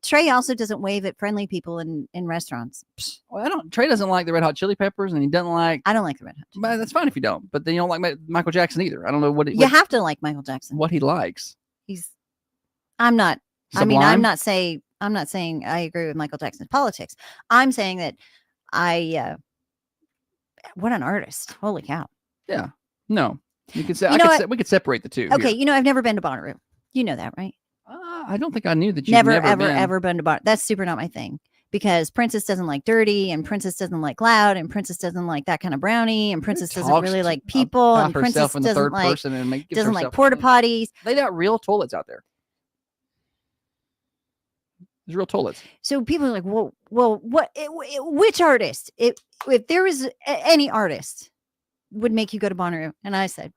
Trey also doesn't wave at friendly people in restaurants. Well, Trey doesn't like the Red Hot Chili Peppers, and he doesn't like. I don't like the Red Hot. But that's fine if you don't. But then you don't like Michael Jackson either. I don't know what. You have to like Michael Jackson. What he likes. I'm not. Sublime? I mean, I'm not saying I agree with Michael Jackson's politics. I'm saying that what an artist. Holy cow. Yeah. No. You could say we could separate the two. Okay, here. I've never been to Bonnaroo. You know that, right? I don't think I knew that you've ever been to Bonnaroo. That's super not my thing. Because Princess doesn't like dirty, and Princess doesn't like loud, and Princess doesn't like that kind of brownie, and Princess doesn't really like people, and Princess doesn't like porta potties. They got real toilets out there. There's real toilets. So people are like, well, what? Which artist? If there was any artist would make you go to Bonnaroo, and I said,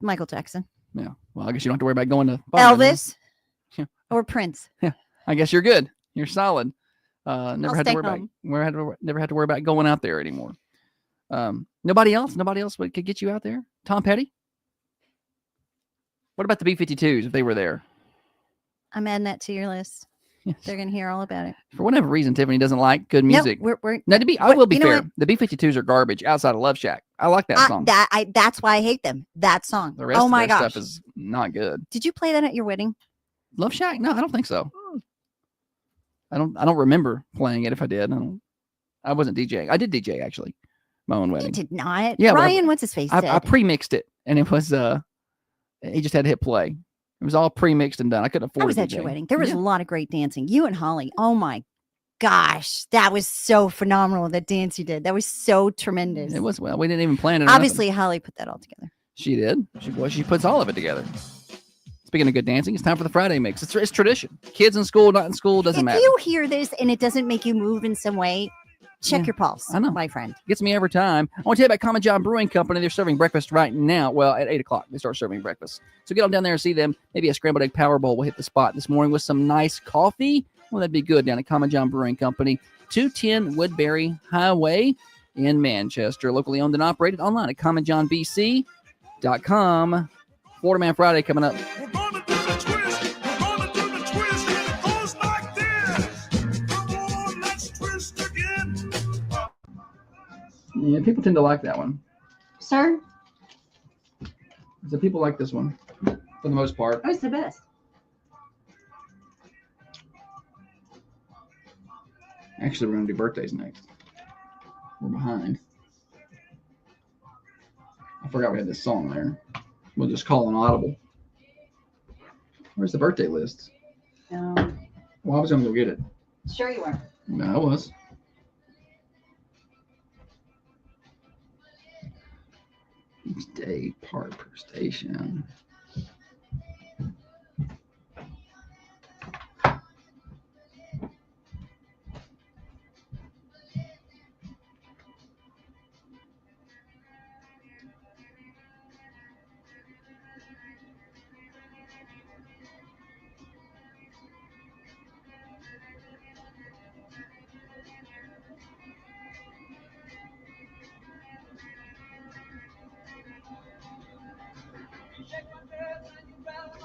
Michael Jackson. Yeah. Well, I guess you don't have to worry about going to Bonnaroo, Elvis or Prince. Yeah. I guess you're good. You're solid. Never had to worry about going out there anymore. Nobody else could get you out there. Tom Petty. What about the B-52s if they were there? I'm adding that to your list. Yes. They're gonna hear all about it. For whatever reason, Tiffany doesn't like good music. No, I will be fair. The B-52s are garbage outside of Love Shack. I like that song. That's why I hate them. That song. The rest of their stuff is not good. Did you play that at your wedding? Love Shack? No, I don't think so. I don't remember playing it. If I did, I wasn't DJing. I did DJ actually, my own wedding. You did not. Yeah, Ryan, what's his face? I pre-mixed it, and it was he just had to hit play. It was all pre-mixed and done. I couldn't afford. I was at your wedding. There was a lot of great dancing. You and Holly. Oh my gosh, that was so phenomenal. That dance you did. That was so tremendous. It was. Well, we didn't even plan it. Obviously, Holly put that all together. She did. She puts all of it together. Speaking of good dancing, it's time for the Friday mix. It's tradition. Kids in school, not in school, doesn't matter. If you hear this and it doesn't make you move in some way, check your pulse. I know, my friend. Gets me every time. I want to tell you about Common John Brewing Company. They're serving breakfast right now. Well, at 8 o'clock, they start serving breakfast. So get on down there and see them. Maybe a scrambled egg power bowl will hit the spot this morning with some nice coffee. Well, that'd be good down at Common John Brewing Company, 210 Woodbury Highway in Manchester. Locally owned and operated online at commonjohnbc.com. Florida Man Friday coming up. Yeah, people tend to like that one. Sir? So people like this one for the most part. Oh, it's the best. Actually, we're going to do birthdays next. We're behind. I forgot we had this song there. We'll just call an audible. Where's the birthday list? Well, I was going to go get it. Sure you were. No, I was. Each day, part per station.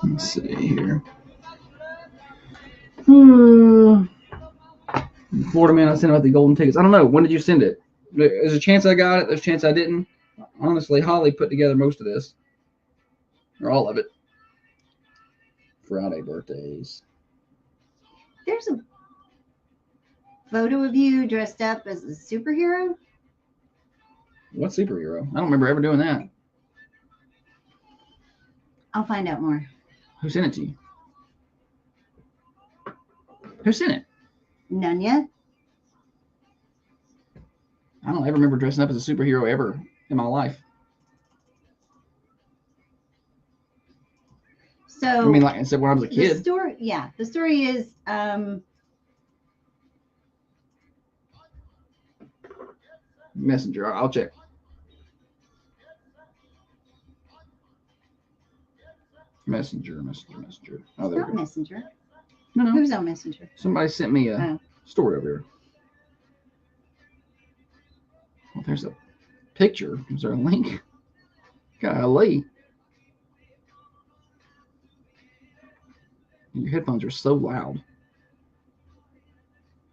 Let's see here. Florida Man, I sent out the golden tickets. I don't know. When did you send it? There's a chance I got it. There's a chance I didn't. Honestly, Holly put together most of this. Or all of it. Friday birthdays. There's a photo of you dressed up as a superhero. What superhero? I don't remember ever doing that. I'll find out more. Who sent it to you? Who's in it? None yet. I don't ever remember dressing up as a superhero ever in my life. So I mean, like I said, when I was a the kid. story is Messenger. I'll check. Messenger. Oh, there we not go. Messenger. No. Who's on Messenger? Somebody sent me a story over here. Well, there's a picture. Is there a link? Golly. Your headphones are so loud.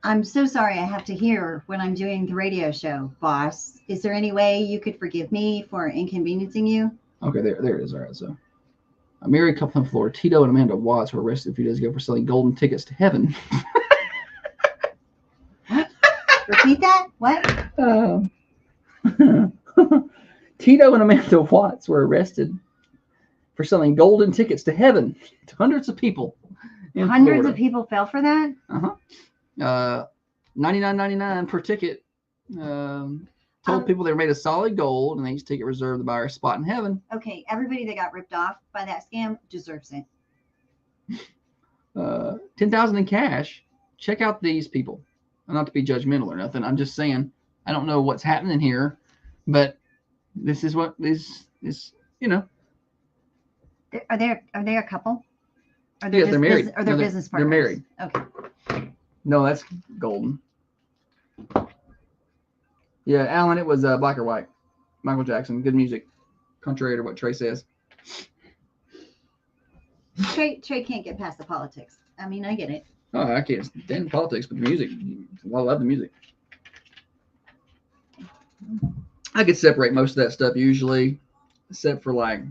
I'm so sorry I have to hear when I'm doing the radio show, boss. Is there any way you could forgive me for inconveniencing you? Okay, there it is. All right, so a married couple in Florida, Tito and Amanda Watts, were arrested a few days ago for selling golden tickets to heaven. Repeat that? What? Tito and Amanda Watts were arrested for selling golden tickets to heaven to hundreds of people. Hundreds of people fell for that? $99.99 per ticket. Told people they made of solid gold, and each ticket reserved the buyer a spot in heaven. Okay, everybody that got ripped off by that scam deserves it. $10,000 in cash. Check out these people. Not to be judgmental or nothing. I'm just saying I don't know what's happening here, but this is what is you know. Are they a couple? Are they Yes, they're married. Are they business partners? They're married. Okay. No, that's golden. Yeah, Alan, it was Black or White. Michael Jackson, good music. Contrary to what Trey says. Trey can't get past the politics. I mean, I get it. Oh, I can't stand politics, but the music. I love the music. I could separate most of that stuff usually, except for like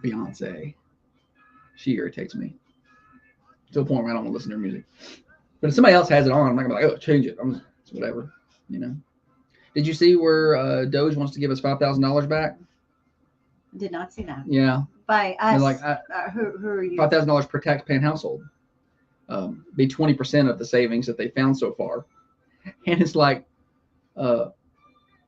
Beyonce. She irritates me to a point where I don't want to listen to her music. But if somebody else has it on, I'm not gonna be like, oh, change it. It's whatever, you know. Did you see where Doge wants to give us $5,000 back? Did not see that. Yeah. By us. Like, who are you? $5,000 per taxpaying household. Be 20% of the savings that they found so far. And it's like, and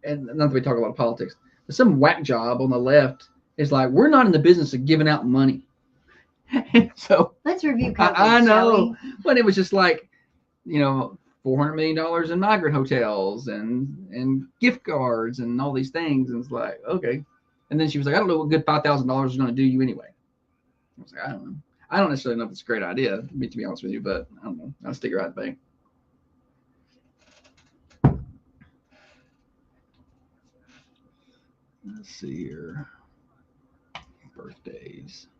not that we talk a lot of politics, but some whack job on the left is like, we're not in the business of giving out money. So let's review COVID, I know, shall we? But it was just like, you know, $400 million in migrant hotels and gift cards and all these things. And it's like, okay. And then she was like, I don't know what good $5,000 is going to do you anyway. I was like, I don't know. I don't necessarily know if it's a great idea, to be honest with you, but I don't know. I'll stick it right in the bank. Let's see here.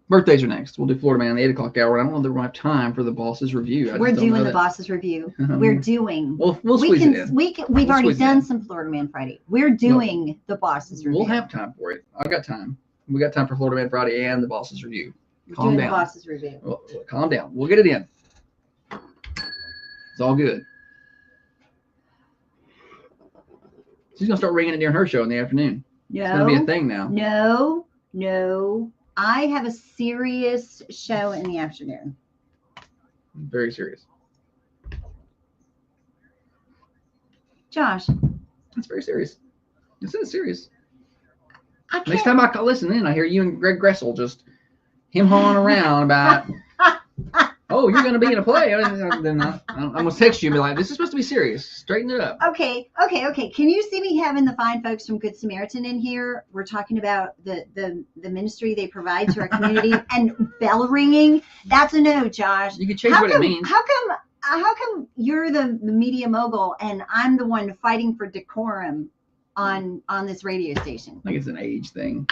Birthdays are next. We'll do Florida Man, the 8 o'clock hour. I don't know that we'll have time for the boss's review. We're doing the boss's review. We're doing. We'll squeeze it in. We've already done some Florida Man Friday. We're doing the boss's review. We'll have time for it. I've got time. We got time for Florida Man Friday and the boss's review. Calm doing down. The boss's review. Well, calm down. We'll get it in. It's all good. She's gonna start ringing it during her show in the afternoon. No, it's gonna be a thing now. No. I have a serious show in the afternoon. Very serious. Josh. That's very serious. This is serious. Next time I listen in, I hear you and Greg Gressel just him-hawing around about, oh, you're going to be in a play. Then I'm going to text you and be like, this is supposed to be serious. Straighten it up. Okay. Can you see me having the fine folks from Good Samaritan in here? We're talking about the ministry they provide to our community and bell ringing. That's a no, Josh. You can change what it means. How come you're the media mogul and I'm the one fighting for decorum on this radio station? I think it's an age thing.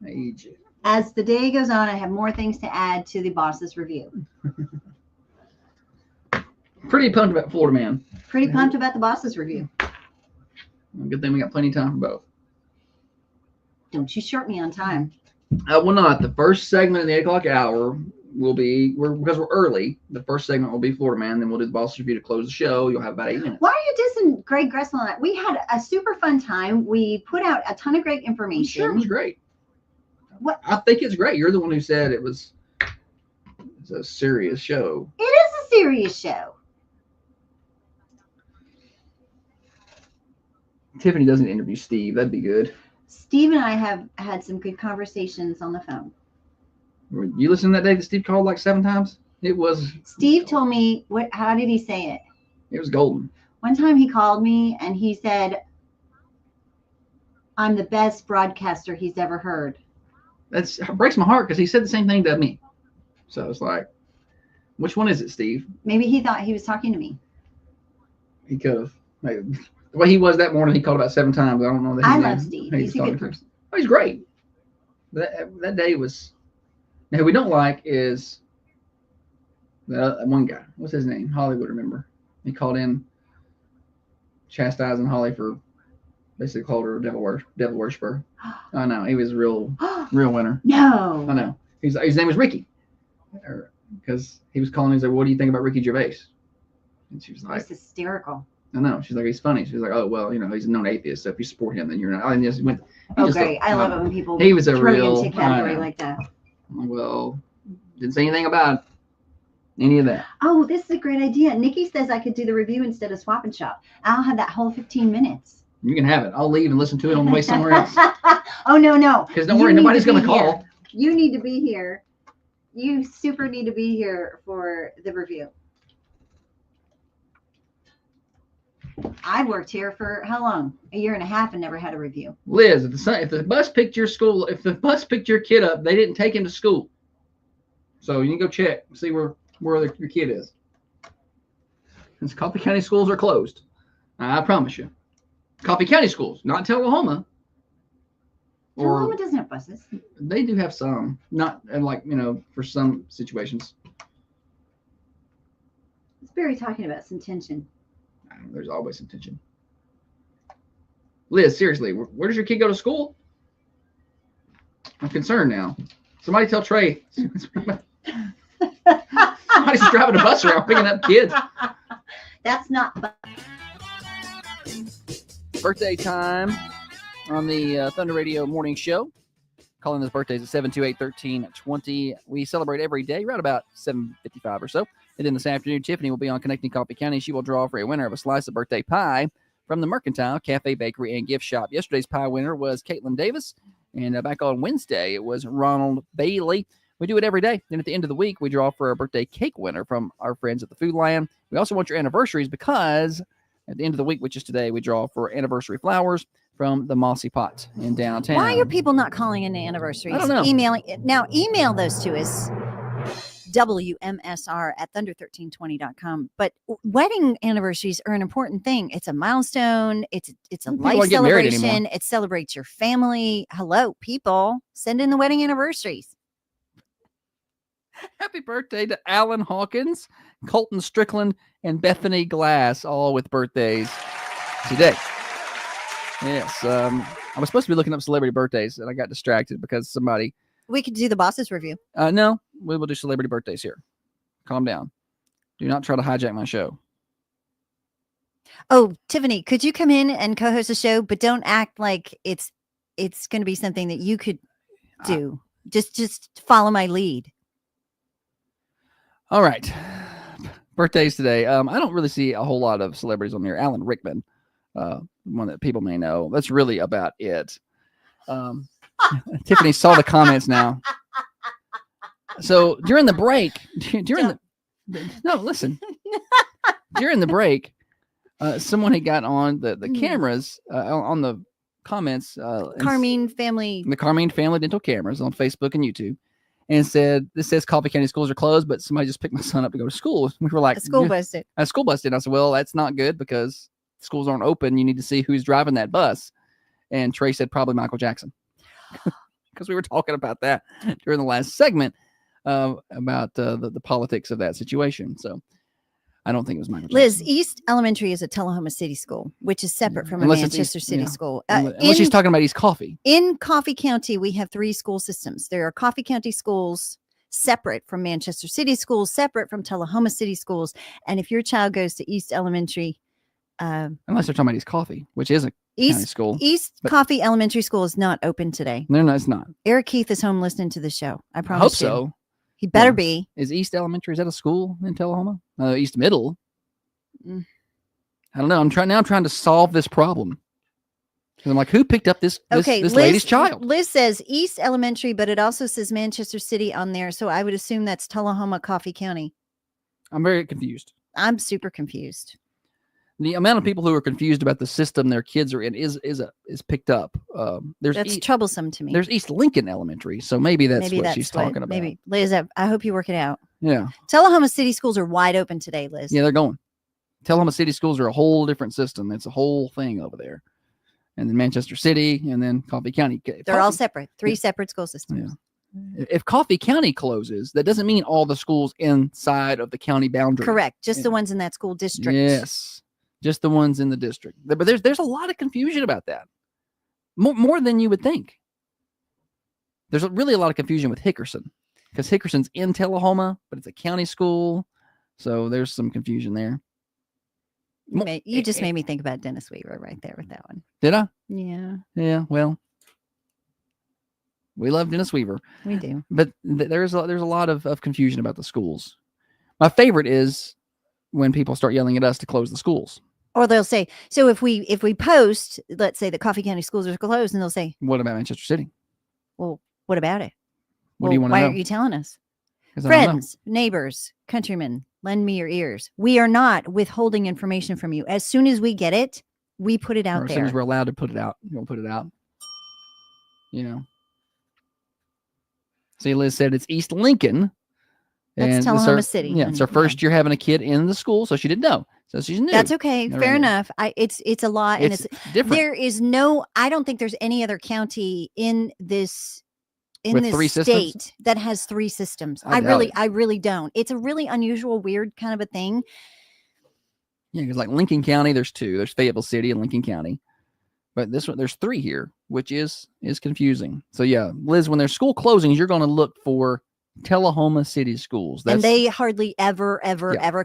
Age. As the day goes on, I have more things to add to the boss's review. Pretty pumped about Florida Man. Pretty pumped about the boss's review. Good thing we got plenty of time for both. Don't you short me on time. I will not. The first segment in the 8 o'clock hour will be, because we're early, the first segment will be Florida Man. Then we'll do the boss's review to close the show. You'll have about 8 minutes. Why are you dissing Greg Gressel on that? We had a super fun time. We put out a ton of great information. Sure, it was great. What? I think it's great. You're the one who said it's a serious show. It is a serious show. Tiffany doesn't interview Steve. That'd be good. Steve and I have had some good conversations on the phone. You listened that day that Steve called like 7 times? It was. Steve told me how did he say it? It was golden. One time he called me and he said, I'm the best broadcaster he's ever heard. That breaks my heart because he said the same thing to me. So it's like, which one is it, Steve? Maybe he thought he was talking to me. He could have. Maybe. The way he was that morning, he called about 7 times. I don't know that. I love Steve. He's a good person. Oh, he's great. That day was. Now, who we don't like is the one guy. What's his name? Holly would remember. He called in chastising Holly for basically called her a devil worshiper. I know. He was a real winner. No. I know. His name was Ricky. Because he was calling. He's like, what do you think about Ricky Gervais? And she was like, it's hysterical. I know. She's like, he's funny. She's like, oh, well, he's a known atheist. So if you support him, then you're not. And just went. Okay. I love it when people he was a throw real into category like that. Well, didn't say anything about any of that. Oh, this is a great idea. Nikki says I could do the review instead of Swap and Shop. I'll have that whole 15 minutes. You can have it. I'll leave and listen to it on the way somewhere else. Oh, no. Because don't worry, nobody's going to call. You need to be here. You super need to be here for the review. I worked here for how long? 1.5 years and never had a review. Liz, if the bus picked your kid up, they didn't take him to school. So you can go check, see where your kid is. Because Coffee County schools are closed. I promise you. Coffee County schools, not Tullahoma. Tullahoma doesn't have buses. They do have some, not like, for some situations. It's Barry talking about some tension. There's always some tension. Liz, seriously, where does your kid go to school? I'm concerned now. Somebody tell Trey. Somebody's driving a bus around picking up kids. That's not Birthday time on the Thunder Radio Morning Show. Calling those birthdays at 728-1320. We celebrate every day, right about 7:55 or so. And then this afternoon, Tiffany will be on Connecting Coffee County. She will draw for a winner of a slice of birthday pie from the Mercantile Cafe, Bakery, and Gift Shop. Yesterday's pie winner was Caitlin Davis. And back on Wednesday, it was Ronald Bailey. We do it every day. Then at the end of the week, we draw for a birthday cake winner from our friends at the Food Lion. We also want your anniversaries because at the end of the week, which is today, we draw for anniversary flowers from the Mossy Pot in downtown. Why are people not calling in anniversaries? I don't know. Email those to us. WMSR@thunder1320.com. But wedding anniversaries are an important thing. It's a milestone. It's a People life aren't getting married celebration. anymore. It celebrates your family. Hello, people. Send in the wedding anniversaries. Happy birthday to Alan Hawkins, Colton Strickland, and Bethany Glass, all with birthdays today. Yes. I was supposed to be looking up celebrity birthdays, and I got distracted because somebody... We could do the boss's review. No, we will do celebrity birthdays here. Calm down. Do not try to hijack my show. Oh, Tiffany, could you come in and co-host the show, but don't act like it's going to be something that you could do. Just follow my lead. All right. Birthdays today. I don't really see a whole lot of celebrities on here. Alan Rickman, one that people may know. That's really about it. Tiffany saw the comments now. So during the break, during the break, someone had got on the cameras on the comments. Carmine Family. The Carmine Family Dental cameras on Facebook and YouTube, and said, "This says Coffee County schools are closed, but somebody just picked my son up to go to school." We were like, A school bus did. A school bus did. I said, "Well, that's not good because schools aren't open. You need to see who's driving that bus." And Trey said, "Probably Michael Jackson." Because we were talking about that during the last segment about the politics of that situation. So I don't think it was Michael Liz, Jackson. East Elementary is a Tullahoma City school, which is separate from Unless a it's Manchester East- City yeah. school. Unless she's talking about East Coffee. In Coffee County, we have 3 school systems. There are Coffee County schools separate from Manchester City schools, separate from Tullahoma City schools. And if your child goes to East Elementary, Unless they're talking about East Coffee, which is a County School. East But- Coffee Elementary School is not open today. No, it's not. Eric Keith is home listening to the show. I I promise hope you. so. He better Yeah. be. Is East Elementary, is that a school in Tullahoma? East Middle. Mm. I don't know. I'm trying to solve this problem. 'Cause I'm like, who picked up this Liz, lady's child? Liz says East Elementary, but it also says Manchester City on there. So I would assume that's Tullahoma, Coffee County. I'm very confused. I'm super confused. The amount of people who are confused about the system their kids are in is picked up. That's troublesome to me. There's East Lincoln Elementary, so maybe that's what she's talking about. Maybe Liz, I hope you work it out. Yeah, Tullahoma City schools are wide open today, Liz. yeah, they're going. Tullahoma City schools are a whole different system. It's a whole thing over there, and then Manchester City, and then Coffee County. They're all separate. Three separate school systems. Yeah. If Coffee County closes, that doesn't mean all the schools inside of the county boundary. Correct. Just the ones in that school district. Yes, just the ones in the district. But there's a lot of confusion about that, more than you would think. There's really a lot of confusion with Hickerson because Hickerson's in Tullahoma, but it's a county school, so there's some confusion there. You just made me think about Dennis Weaver right there with that one. Did I? Yeah. Yeah. Well, we love Dennis Weaver. We do. But there's a lot of confusion about the schools. My favorite is when people start yelling at us to close the schools. Or they'll say, so if we post, let's say the Coffee County schools are closed, and they'll say, what about Manchester City? Well, what about it? What do you want to why know? aren't you telling us? 'Cause I don't know. Friends, neighbors, countrymen, lend me your ears. We are not withholding information from you. As soon as we get it, we put it out Or as there. soon as we're allowed to put it out, we'll put it out. You know. See, Liz said it's East Lincoln. That's and Tullahoma City, Yeah, it's her first year having a kid in the school, so she didn't know. So she's new. That's okay. Never Fair knew. enough. It's a lot, and It's it's different. There is no. I don't think there's any other county in this With three state systems? that has three systems. I I doubt it. really don't. It's a really unusual, weird kind of a thing. Yeah, because like Lincoln County, there's two. There's Fayetteville City and Lincoln County. But this one, there's three here, which is confusing. So yeah, Liz, when there's school closings, you're going to look for Tullahoma City schools. And they hardly ever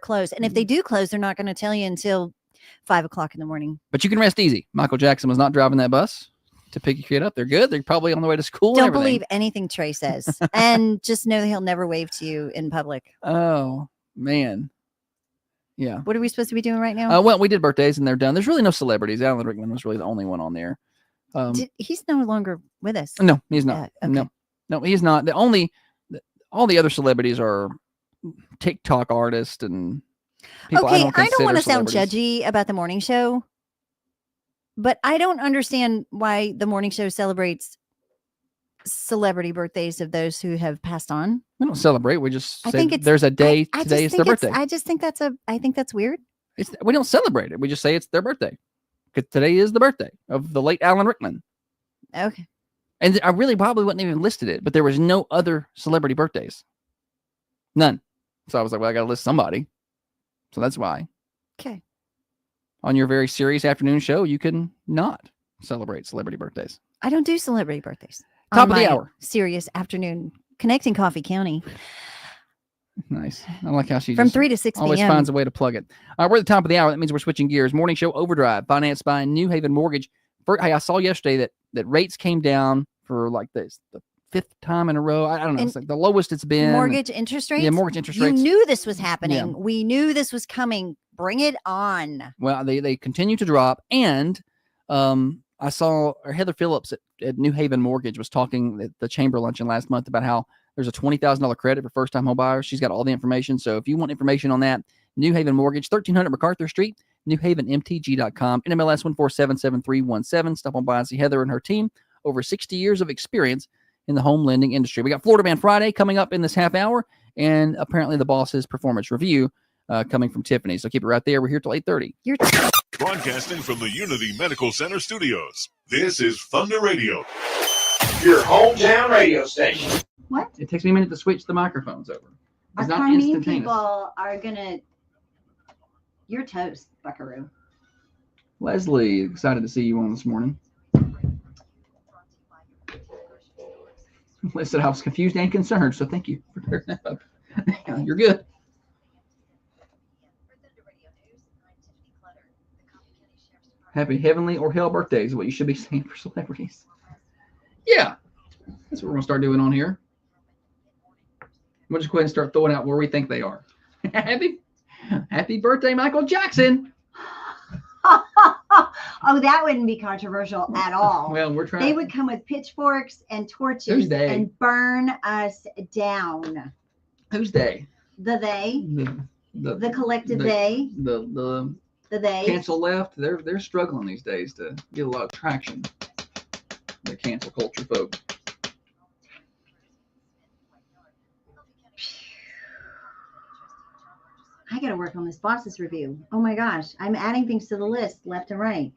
close. And if Mm-hmm. they do close, they're not going to tell you until 5 o'clock in the morning. But you can rest easy. Michael Jackson was not driving that bus to pick your kid up. They're good. They're probably on the way to school. and Don't everything. believe anything Trey says, and just know that he'll never wave to you in public. Oh man, yeah. What are we supposed to be doing right now? Well, we did birthdays and they're done. There's really no celebrities. Alan Rickman was really the only one on there. He's no longer with us. No, he's not. Okay. No, he's not. All the other celebrities are TikTok artists and people. Okay, I don't consider want to sound celebrities. judgy about the morning show, but I don't understand why the morning show celebrates celebrity birthdays of those who have passed on. We don't celebrate. We just I say think it's there's a day I today just is their think birthday. I just think that's weird. We don't celebrate it. We just say it's their birthday because today is the birthday of the late Alan Rickman. Okay. And I really probably wouldn't even listed it, but there was no other celebrity birthdays. None. So I was like, well, I got to list somebody. So that's why. Okay. On your very serious afternoon show, you can not celebrate celebrity birthdays. I don't do celebrity birthdays. Top on of the my hour. Serious afternoon connecting Coffee County Nice. I like how she from just 3 to 6 always p.m. finds a way to plug it. All right, we're at the top of the hour. That means we're switching gears. Morning show overdrive, financed by New Haven Mortgage. Hey, I saw yesterday that rates came down for like the fifth time in a row. I don't know. And It's like the lowest it's been. Mortgage interest rates. Yeah, mortgage interest You rates. knew this was happening. Yeah. We knew this was coming. Bring it on. Well, they continue to drop. And I saw Heather Phillips at New Haven Mortgage was talking at the chamber luncheon last month about how there's a $20,000 credit for first-time home buyers. She's got all the information. So if you want information on that, New Haven Mortgage, 1300 MacArthur Street, newhavenmtg.com, NMLS 1477317. Stop on by and see Heather and her team. Over 60 years of experience in the home lending industry. We got Florida Man Friday coming up in this half hour, and apparently the boss's performance review coming from Tiffany. So keep it right there. We're here till 8:30. Broadcasting from the Unity Medical Center studios. This is Thunder Radio. Your hometown radio station. What? It takes me a minute to switch the microphones over. Our It's not Carmine instantaneous. people are gonna. You're toast, Buckaroo. Leslie, excited to see you on this morning. Liz said I was confused and concerned, so thank you for clearing that up. You're good. Happy heavenly or hell birthdays is what you should be saying for celebrities. Yeah, that's what we're going to start doing on here. We'll just go ahead and start throwing out where we think they are. Happy birthday, Michael Jackson. Oh, that wouldn't be controversial at all. Well, we're trying. They would come with pitchforks and torches Who's they? and burn us down. Who's they? The they. The collective they. The they. cancel left. They're struggling these days to get a lot of traction. The cancel culture folk. I got to work on this boss's review. Oh my gosh, I'm adding things to the list left and right.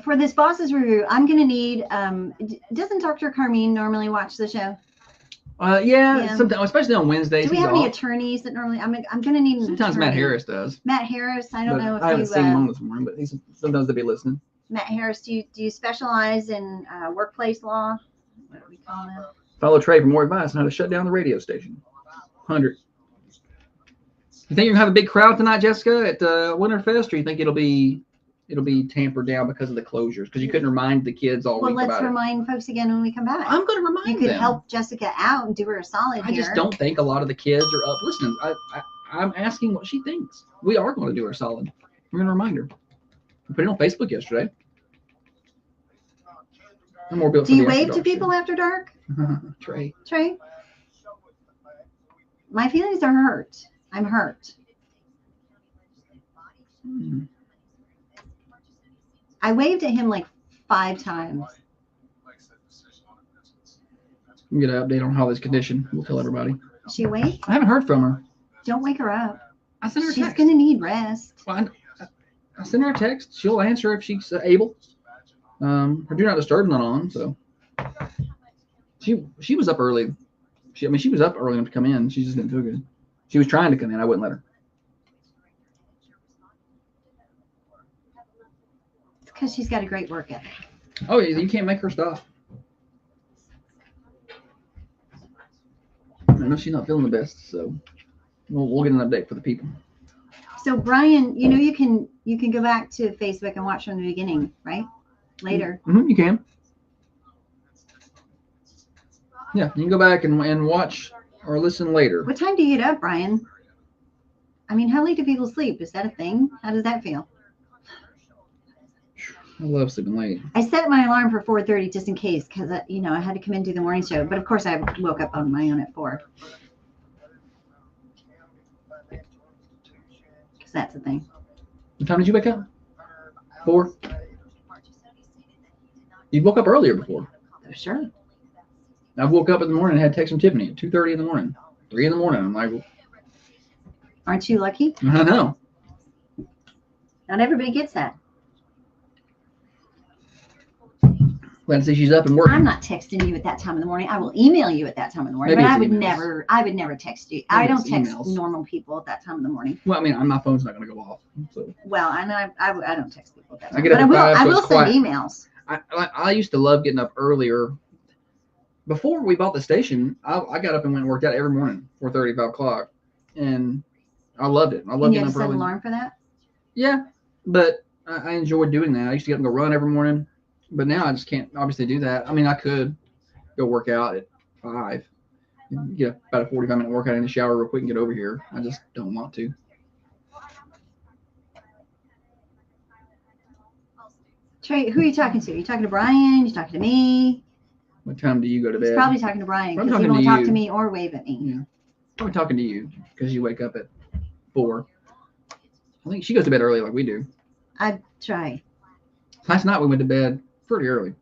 For this boss's review, I'm going to need. Doesn't Dr. Carmine normally watch the show? Yeah. Sometimes, especially on Wednesdays. Do we have any attorneys that normally? I'm going to need. Sometimes Matt Harris does. Matt Harris. I don't know if I haven't seen him on this morning, but sometimes they'll be listening. Matt Harris, do you specialize in workplace law? What do we call that? Follow Trey for more advice on how to shut down the radio station. 100. You think you're gonna have a big crowd tonight, Jessica, at Winterfest, or you think it'll be tampered down because of the closures? Because you couldn't remind the kids all week about it. Well, let's remind folks again when we come back. I'm going to remind them. You could help Jessica out and do her a solid I just don't think a lot of the kids are up listening. I'm asking what she thinks. We are going to do her solid. We're going to remind her. We put it on Facebook yesterday. Do you wave to people after dark? Trey. My feelings are hurt. I'm hurt. I waved at him like 5 times. We'll get an update on Holly's condition. We'll tell everybody. She awake? I haven't heard from her. Don't wake her up. I sent her a text. text. She's going to need rest. Well, I sent her a text. She'll answer if she's able. Her do not disturb not on, so she was up early. She was up early enough to come in. She just didn't feel good. She was trying to come in. I wouldn't let her. It's because she's got a great work ethic. Oh, yeah, you can't make her stop. I know she's not feeling the best, so we'll get an update for the people. So Brian, you can go back to Facebook and watch from the beginning, right? Later. Mm-hmm, you can. Yeah, you can go back and watch or listen later. What time do you get up, Brian? I mean, how late do people sleep? Is that a thing? How does that feel? I love sleeping late. I set my alarm for 4:30 just in case, because I had to come in and do the morning show. But of course, I woke up on my own at 4. Because that's the thing. What time did you wake up? 4? You woke up earlier before. Sure. I woke up in the morning and had text from Tiffany at 2:30 in the morning, 3 in the morning. I'm like, aren't you lucky? I know. Not everybody gets that. Glad to see she's up and working. I'm not texting you at that time in the morning. I will email you at that time in the morning. Maybe but I would emails. never text you. Maybe I don't it's text emails. normal people at that time in the morning. Well, I mean, my phone's not going to go off. So. Well, I don't text people at that time. I get up but at 5, I so will it's send quiet. emails. I used to love getting up earlier. Before we bought the station, I got up and went and worked out every morning, 4:30, 5 o'clock, and I loved it. I loved You getting have up to set an early. alarm for that? Yeah, but I enjoyed doing that. I used to get up and go run every morning, but now I just can't obviously do that. I mean, I could go work out at 5, get about a 45-minute workout in the shower real quick and get over here. I just don't want to. Trey, who are you talking to? Are you talking to Brian? You talking to me? What time do you go to bed? He's probably talking to Brian I'm because he talking won't to talk you. to me or wave at me. Yeah. Probably talking to you because you wake up at 4. I think she goes to bed early like we do. I try. Last night we went to bed pretty early.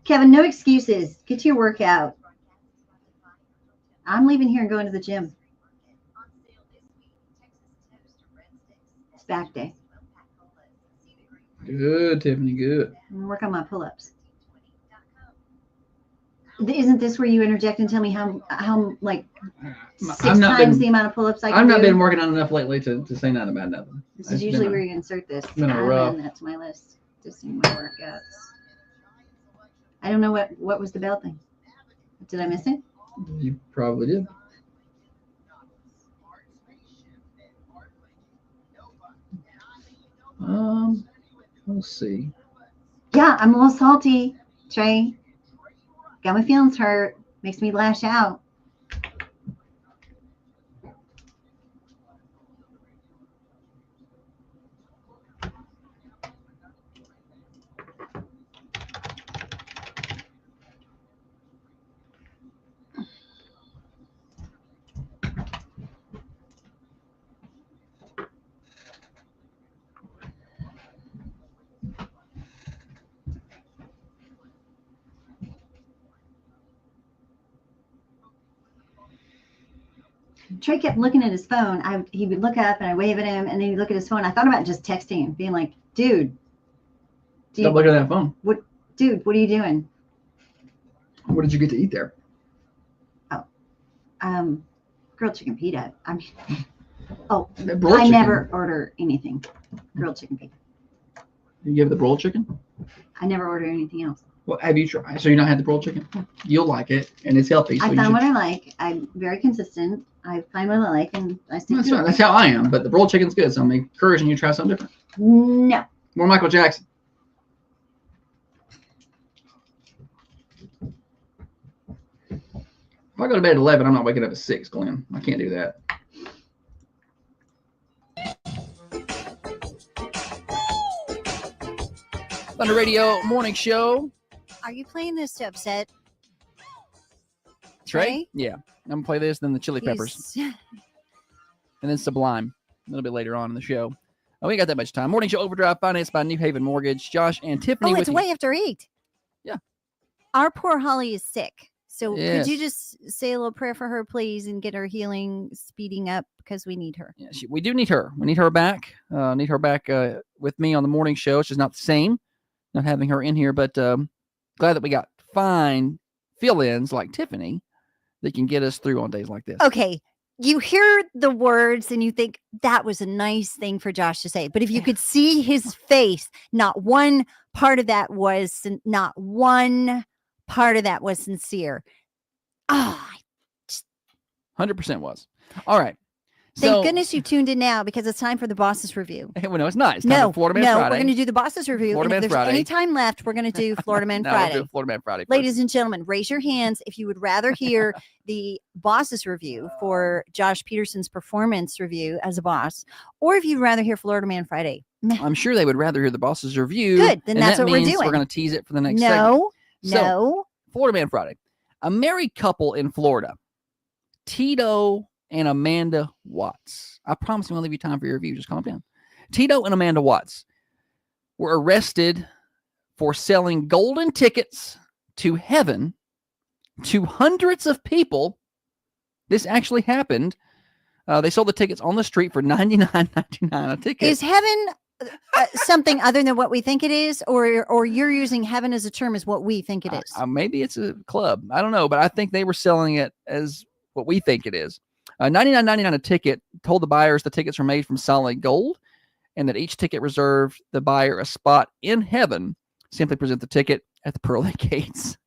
Kevin, no excuses. Get to your workout. I'm leaving here and going to the gym. It's back day. Good, Tiffany, good. I'm gonna work on my pull-ups. Isn't this where you interject and tell me how like 6 times the amount of pull-ups I can do? I've not been working on enough lately to say nothing about nothing. This is usually where you insert this. Been a rough. And that's my list. Just in my workouts. I don't know what was the bell thing. Did I miss it? You probably did. Let's see. Yeah, I'm a little salty, Trey. Got my feelings hurt. Makes me lash out. Trey kept looking at his phone. He would look up and I wave at him, and then he'd look at his phone. I thought about just texting him, being like, "Dude, Stop looking at that phone. Dude, what are you doing?" What did you get to eat there? Grilled chicken pita. I mean, I chicken. never order anything. Grilled chicken pita. You give the broiled chicken? I never order anything else. Well, have you tried? So you not had the broiled chicken? You'll like it, and it's healthy. So I found what I like. I'm very consistent. I find what I like, and I stick to it. That's how I am. But the broiled chicken's good, so I'm encouraging you to try something different. No. More Michael Jackson. If I go to bed at 11, I'm not waking up at 6, Glenn. I can't do that. Thunder Radio Morning Show. Are you playing this to upset Trey? Yeah. I'm going to play this, then the Chili Peppers. And then Sublime a little bit later on in the show. Oh, we ain't got that much time. Morning Show Overdrive, financed by New Haven Mortgage. Josh and Tiffany. Oh, it's way after 8. Yeah. Our poor Holly is sick. So Yes. could you just say a little prayer for her, please, and get her healing speeding up because we need her. Yeah, we do need her. We need her back. Need her back with me on the morning show. It's just not the same, not having her in here. But glad that we got fine fill-ins like Tiffany that can get us through on days like this. Okay. You hear the words and you think that was a nice thing for Josh to say. But if you could see his face, not one part of that was sincere. Oh, 100% was. All right. Thank goodness you tuned in now because it's time for the Boss's Review. Well, no, it's not. It's time for Florida Man Friday. We're going to do the Boss's Review. Florida and if Man there's Friday. any time left, we're going to do Florida Man No, Friday. we'll do Florida Man Friday first. Ladies and gentlemen, raise your hands if you would rather hear the Boss's Review for Josh Peterson's performance review as a boss, or if you'd rather hear Florida Man Friday. I'm sure they would rather hear the Boss's Review. Good, then that's that what we're means doing. We're going to tease it for the next segment. No. Florida Man Friday. A married couple in Florida, Tito and Amanda Watts. I promise I'm going to leave you time for your review. Just calm down. Tito and Amanda Watts were arrested for selling golden tickets to heaven to hundreds of people. This actually happened. They sold the tickets on the street for $99.99 a ticket. Is heaven something other than what we think it is, or you're using heaven as a term as what we think it is? Maybe it's a club. I don't know, but I think they were selling it as what we think it is. $99.99 a ticket. Told the buyers the tickets were made from solid gold and that each ticket reserved the buyer a spot in heaven. Simply present the ticket at the pearly gates.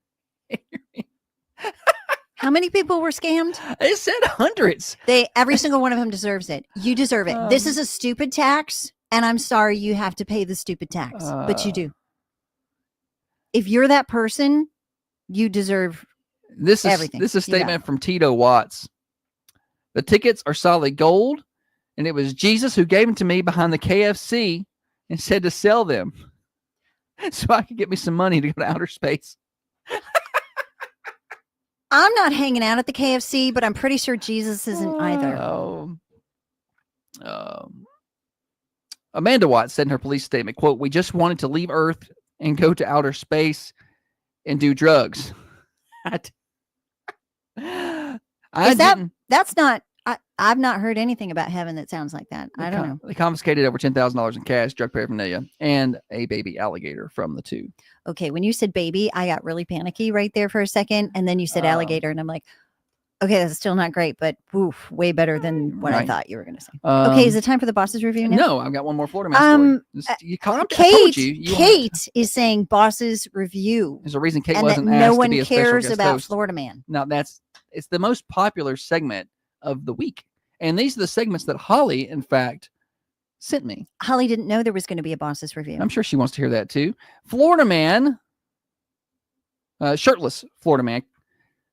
How many people were scammed? It said hundreds. Every single one of them deserves it. You deserve it. This is a stupid tax, and I'm sorry you have to pay the stupid tax, but you do. If you're that person, you deserve everything. This is a statement from Tito Watts. The tickets are solid gold, and it was Jesus who gave them to me behind the KFC and said to sell them so I could get me some money to go to outer space. I'm not hanging out at the KFC, but I'm pretty sure Jesus isn't either. Amanda Watts said in her police statement, quote, "We just wanted to leave Earth and go to outer space and do drugs." I've not heard anything about heaven that sounds like that. I don't know. They confiscated over $10,000 in cash, drug paraphernalia, and a baby alligator from the two. Okay, when you said baby, I got really panicky right there for a second, and then you said alligator, and I'm like, okay, that's still not great, but way better than what I thought you were going to say. Okay, is it time for the Boss's Review now? No, I've got one more Florida Man story. You calm down. Kate is saying Boss's Review. There's a reason Kate and wasn't that asked no one to be a special cares guest about host. Florida Man. Now, it's the most popular segment of the week. And these are the segments that Holly, in fact, sent me. Holly didn't know there was going to be a boss's review. I'm sure she wants to hear that too. Florida man, shirtless Florida man,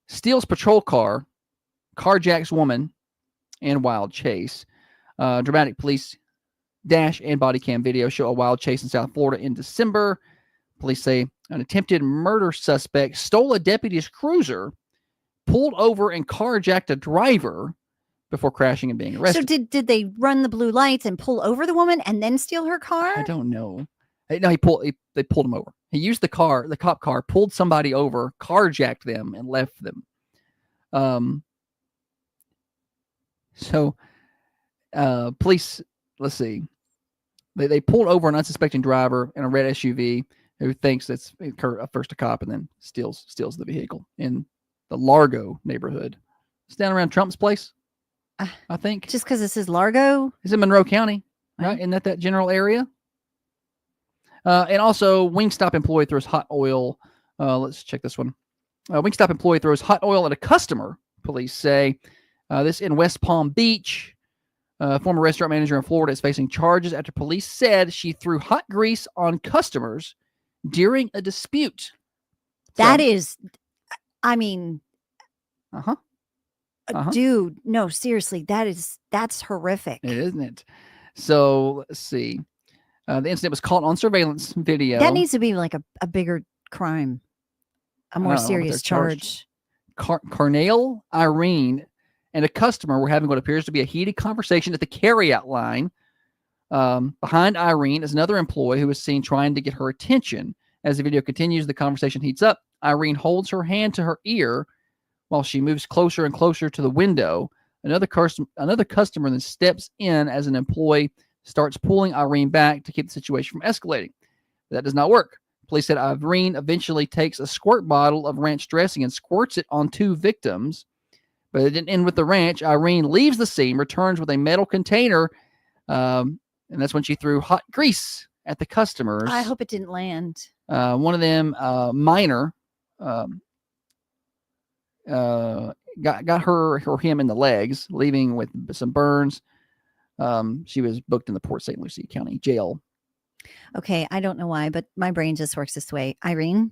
steals patrol car, carjacks woman, and wild chase. Dramatic police dash and body cam video show a wild chase in South Florida in December. Police say an attempted murder suspect stole a deputy's cruiser, pulled over and carjacked a driver before crashing and being arrested. So did they run the blue lights and pull over the woman and then steal her car? I don't know. No, they pulled him over. He used the cop car, pulled somebody over, carjacked them, and left them. So police, let's see. They pulled over an unsuspecting driver in a red SUV who thinks that's first a cop and then steals the vehicle in the Largo neighborhood. It's down around Trump's place, I think. Just because this is Largo? It's in Monroe County, right? Isn't that general area? And also, Wingstop employee throws hot oil. Let's check this one. Wingstop employee throws hot oil at a customer, police say. This in West Palm Beach. Former restaurant manager in Florida is facing charges after police said she threw hot grease on customers during a dispute. That is, I mean, dude, no, seriously, that's horrific. It isn't it? So let's see. The incident was caught on surveillance video. That needs to be like a bigger crime, a more serious charge. Carnell Irene and a customer were having what appears to be a heated conversation at the carryout line. Behind Irene is another employee who is seen trying to get her attention. As the video continues, the conversation heats up. Irene holds her hand to her ear while she moves closer and closer to the window. Another customer then steps in as an employee starts pulling Irene back to keep the situation from escalating. But that does not work. Police said Irene eventually takes a squirt bottle of ranch dressing and squirts it on two victims. But it didn't end with the ranch. Irene leaves the scene, returns with a metal container, and that's when she threw hot grease at the customers. I hope it didn't land. One of them, minor, got her or him in the legs, leaving with some burns. She was booked in the Port St. Lucie County Jail. Okay, I don't know why, but my brain just works this way. Irene,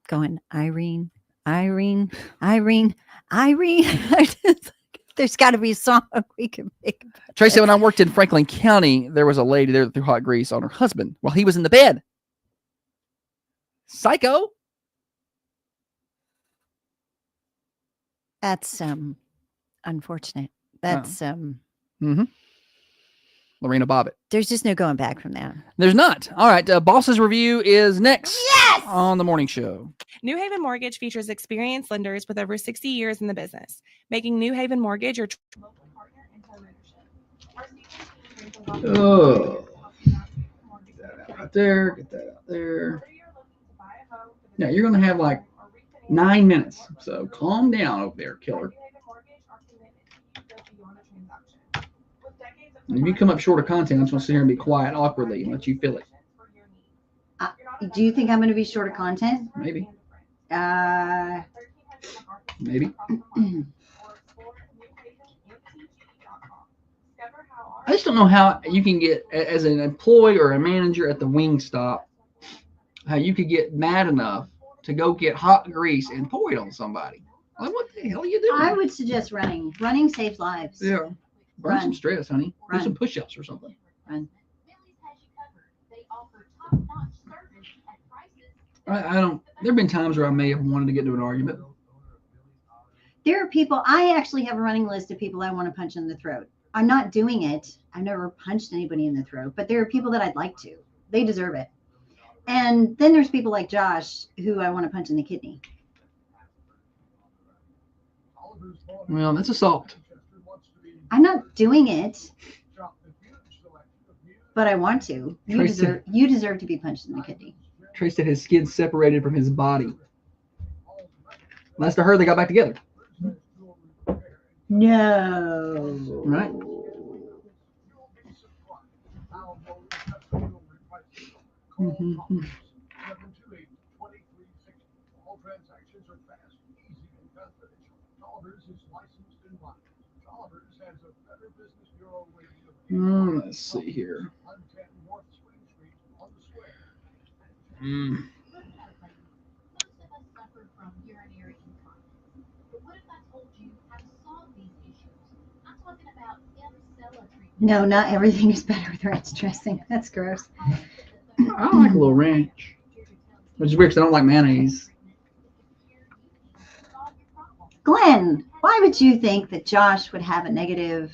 going Irene. There's got to be a song we can make. Tracy, when I worked in Franklin County, there was a lady there that threw hot grease on her husband while he was in the bed. Psycho. That's unfortunate. That's Lorena Bobbitt. There's just no going back from that. There's not. All right. Boss's review is next. Yes! On the morning show. New Haven Mortgage features experienced lenders with over 60 years in the business, making New Haven Mortgage your local partner in homeownership. Oh. Get that out right there. Get that out there. Now, you're going to have like 9 minutes. So calm down over there, killer. If you come up short of content, I'm just going to sit here and be quiet awkwardly and let you feel it. Do you think I'm going to be short of content? Maybe. Maybe. I just don't know how you can get, as an employee or a manager at the Wingstop, how you could get mad enough to go get hot grease and pour it on somebody. Like, what the hell are you doing? I would suggest running. Running saves lives. Yeah. Burn some stress, honey. Do some push-ups or something. Run. I don't. There have been times where I may have wanted to get into an argument. There are people. I actually have a running list of people I want to punch in the throat. I'm not doing it. I've never punched anybody in the throat, but there are people that I'd like to. They deserve it. And then there's people like Josh who I want to punch in the kidney. Well, that's assault. I'm not doing it, but I want to. You deserve to be punched in the kidney. Trace said his skin separated from his body. Last I heard, they got back together. No. Right. Mm-hmm. Let's see here. No, not everything is better with ranch dressing. That's gross. I like a little ranch, which is weird because I don't like mayonnaise. Glenn, why would you think that Josh would have a negative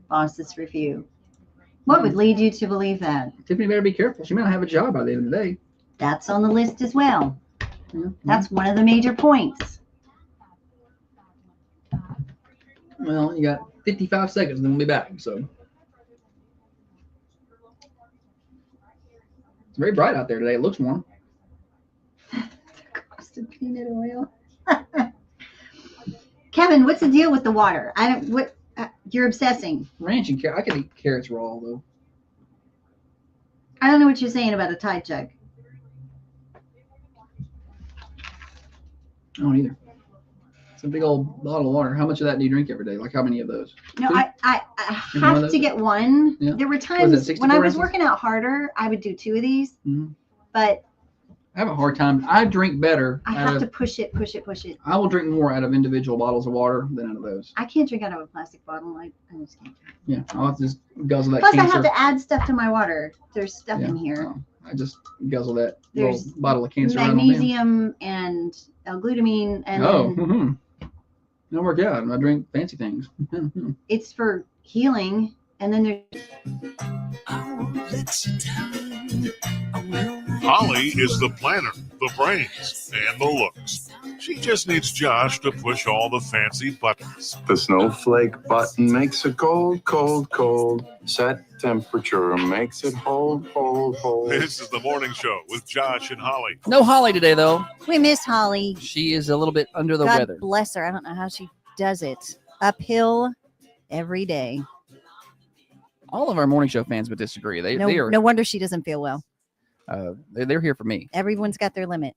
boss's review? What would lead you to believe that? Tiffany better be careful. She might not have a job by the end of the day. That's on the list as well. That's one of the major points. Well, you got 55 seconds, and then we'll be back. So it's very bright out there today. It looks warm. Frosted peanut oil. Kevin, what's the deal with the water? You're obsessing. Ranch and carrot. I can eat carrots raw though. I don't know what you're saying about a Tide jug. I don't either. It's a big old bottle of water. How much of that do you drink every day? Like how many of those? No, Two? I have to get one. Yeah. There were times when I was ounces? working out harder, I would do 2 of these. But I have a hard time. I drink better. I have to push it. I will drink more out of individual bottles of water than out of those. I can't drink out of a plastic bottle. I just can't. Yeah, I'll have to just guzzle that. Plus, cancer. I have to add stuff to my water. There's stuff in here. I just guzzle that There's little bottle of cancer. magnesium and L-glutamine, and then No work out. I drink fancy things. it's for healing. And then there's Holly is the planner, the brains, and the looks. She just needs Josh to push all the fancy buttons. The snowflake button makes it cold, cold, cold. Set temperature makes it hold, hold, hold. This is the morning show with Josh and Holly. No Holly today, though. We miss Holly. She is a little bit under the God weather. Bless her. I don't know how she does it. Uphill every day. All of our morning show fans would disagree. They are. No wonder she doesn't feel well. They're here for me. Everyone's got their limit.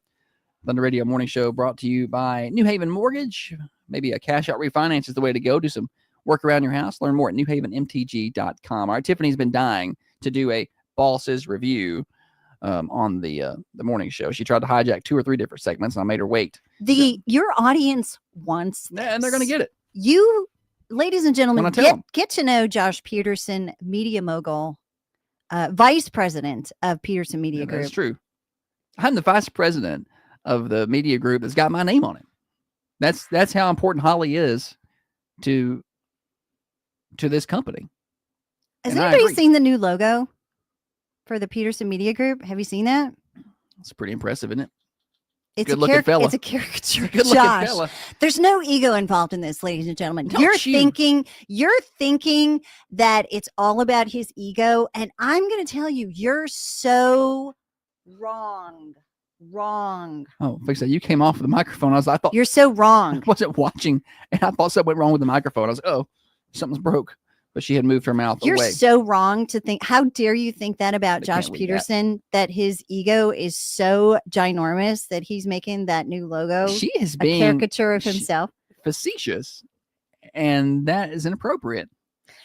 Thunder Radio Morning Show brought to you by New Haven Mortgage. Maybe a cash out refinance is the way to go. Do some work around your house. Learn more at newhavenmtg.com. All right, Tiffany's been dying to do a boss's review on the morning show. She tried to hijack 2 or 3 different segments, and I made her wait. Your audience wants this. And they're going to get it. You, ladies and gentlemen, When I tell get to know Josh Peterson, media mogul, vice president of Peterson Media Group. That's true. I'm the vice president of the media group that's got my name on it. That's how important Holly is to this company. Has And I anybody agree. seen the new logo for the Peterson Media Group? Have you seen that? It's pretty impressive, isn't it? It's Good-looking fella. It's a caricature. Good-looking Josh. fella. There's no ego involved in this, ladies and gentlemen. Don't You're you? thinking that it's all about his ego, and I'm going to tell you, you're so wrong. Oh, fix that. You came off the microphone. I thought You're so wrong. I wasn't watching, and I thought something went wrong with the microphone. I was like, oh, something's broke. But she had moved her mouth You're away. so wrong to think. How dare you think that about They Josh can't read that. Peterson? That his ego is so ginormous that he's making that new logo. She is a being caricature of himself. facetious, and that is inappropriate.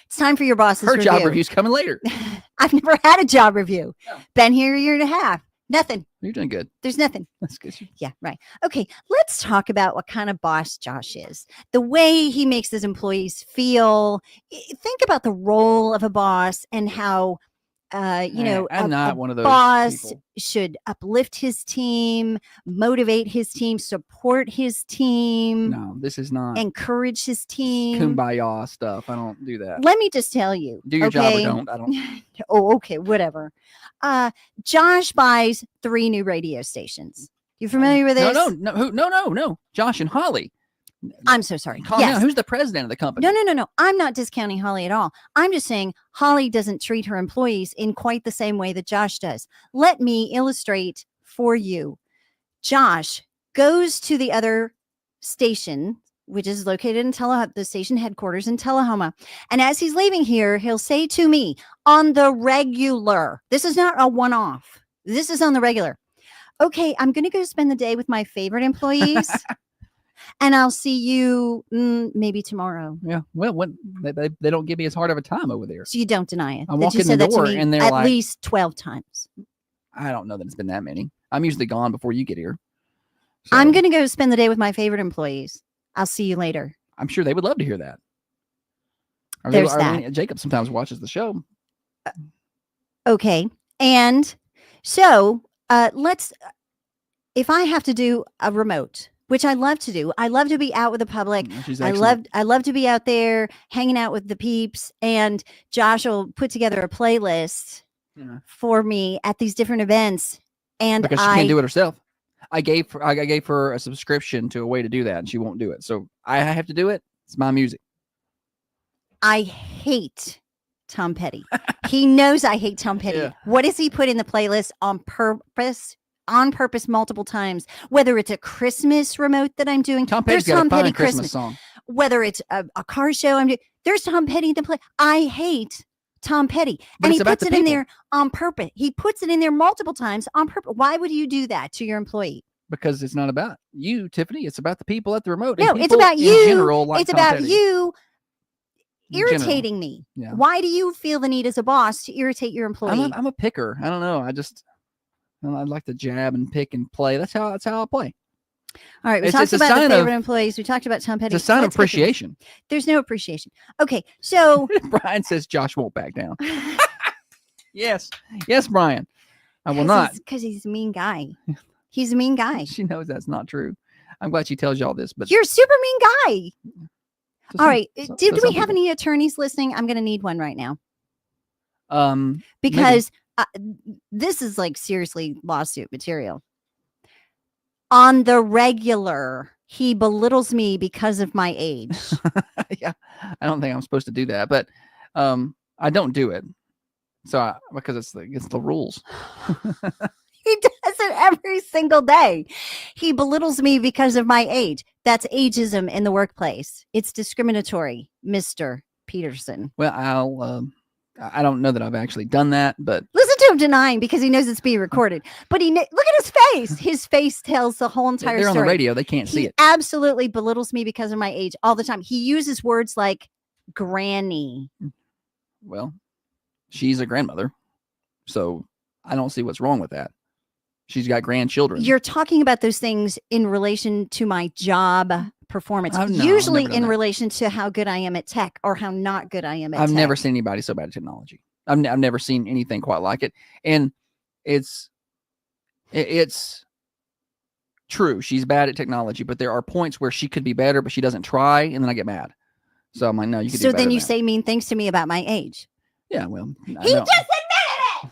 It's time for your boss's Her review. job review's coming later. I've never had a job review. Been here a year and a half. Nothing. You're doing good. There's nothing. That's good. Yeah, right. Okay, let's talk about what kind of boss Josh is. The way he makes his employees feel. Think about the role of a boss and how, I'm not one of those boss people. should uplift his team, motivate his team, support his team, No, this is not encourage his team. kumbaya stuff. I don't do that. Let me just tell you. Do your job or okay? don't. I don't. Oh, okay, whatever. Josh buys 3 new radio stations. You familiar with this? No. Josh and Holly. I'm so sorry. Calm Yes. down. Who's the president of the company? No. I'm not discounting Holly at all. I'm just saying Holly doesn't treat her employees in quite the same way that Josh does. Let me illustrate for you. Josh goes to the other station, which is located in the station headquarters in Tullahoma. And as he's leaving here, he'll say to me on the regular, this is not a one-off. This is on the regular. Okay, I'm going to go spend the day with my favorite employees. and I'll see you maybe tomorrow. Yeah. Well, when they don't give me as hard of a time over there. So you don't deny it. I that walk you in the said that to door me and they're at like, least 12 times. I don't know that it's been that many. I'm usually gone before you get here. So I'm going to go spend the day with my favorite employees. I'll see you later. I'm sure they would love to hear that. There's that. Jacob sometimes watches the show. Okay. And so if I have to do a remote, which I love to do, I love to be out with the public. I love to be out there hanging out with the peeps, and Josh will put together a playlist for me at these different events. And because she can't do it herself. I gave her a subscription to a way to do that, and she won't do it. So I have to do it. It's my music. I hate Tom Petty. He knows I hate Tom Petty. Yeah. What does he put in the playlist on purpose? On purpose multiple times, whether it's a Christmas remote that I'm doing. Tom Petty's got a fine Christmas song. Whether it's a car show I'm doing, there's Tom Petty in the play. I hate Tom Petty. But and he it's about puts the it in people. there on purpose. He puts it in there multiple times on purpose. Why would you do that to your employee? Because it's not about you, Tiffany. It's about the people at the remote. No, and it's people about in you. general like It's Tom about Petty. you In general. irritating me. Yeah. Why do you feel the need as a boss to irritate your employee? I'm a picker. I don't know. I like to jab and pick and play. That's how I play. All right, we It's talked a about the sign favorite of- employees. We talked about Tom Petty. It's a sign of Let's get to this. appreciation. There's no appreciation. Okay, so Brian says Josh won't back down. Yes, Brian. I will not. Because he's a mean guy. He's a mean guy. She knows that's not true. I'm glad she tells you all this, but You're a super mean guy. to All right. some- Did to we some have people. any attorneys listening? I'm going to need one right now Maybe. because this is like seriously lawsuit material. On the regular, he belittles me because of my age. Yeah, I don't think I'm supposed to do that, but I don't do it. So because it's the rules. He does it every single day. He belittles me because of my age. That's ageism in the workplace. It's discriminatory, Mr. Peterson. Well, I don't know that I've actually done that, but Listen to him denying because he knows it's being recorded. But look at his face. His face tells the whole entire they're on story. the radio. They can't see He it. absolutely belittles me because of my age all the time. He uses words like granny. Well, she's a grandmother, so I don't see what's wrong with that. She's got grandchildren. You're talking about those things in relation to my job performance, Oh, no, I've usually never done in that. relation to how good I am at tech or how not good I am at I've tech. never seen anybody so bad at technology. I've never seen anything quite like it. And it's true. She's bad at technology, but there are points where she could be better, but she doesn't try. And then I get mad. So I'm like, no, you can do So better then than you that. say mean things to me about my age. Yeah, well, He just admitted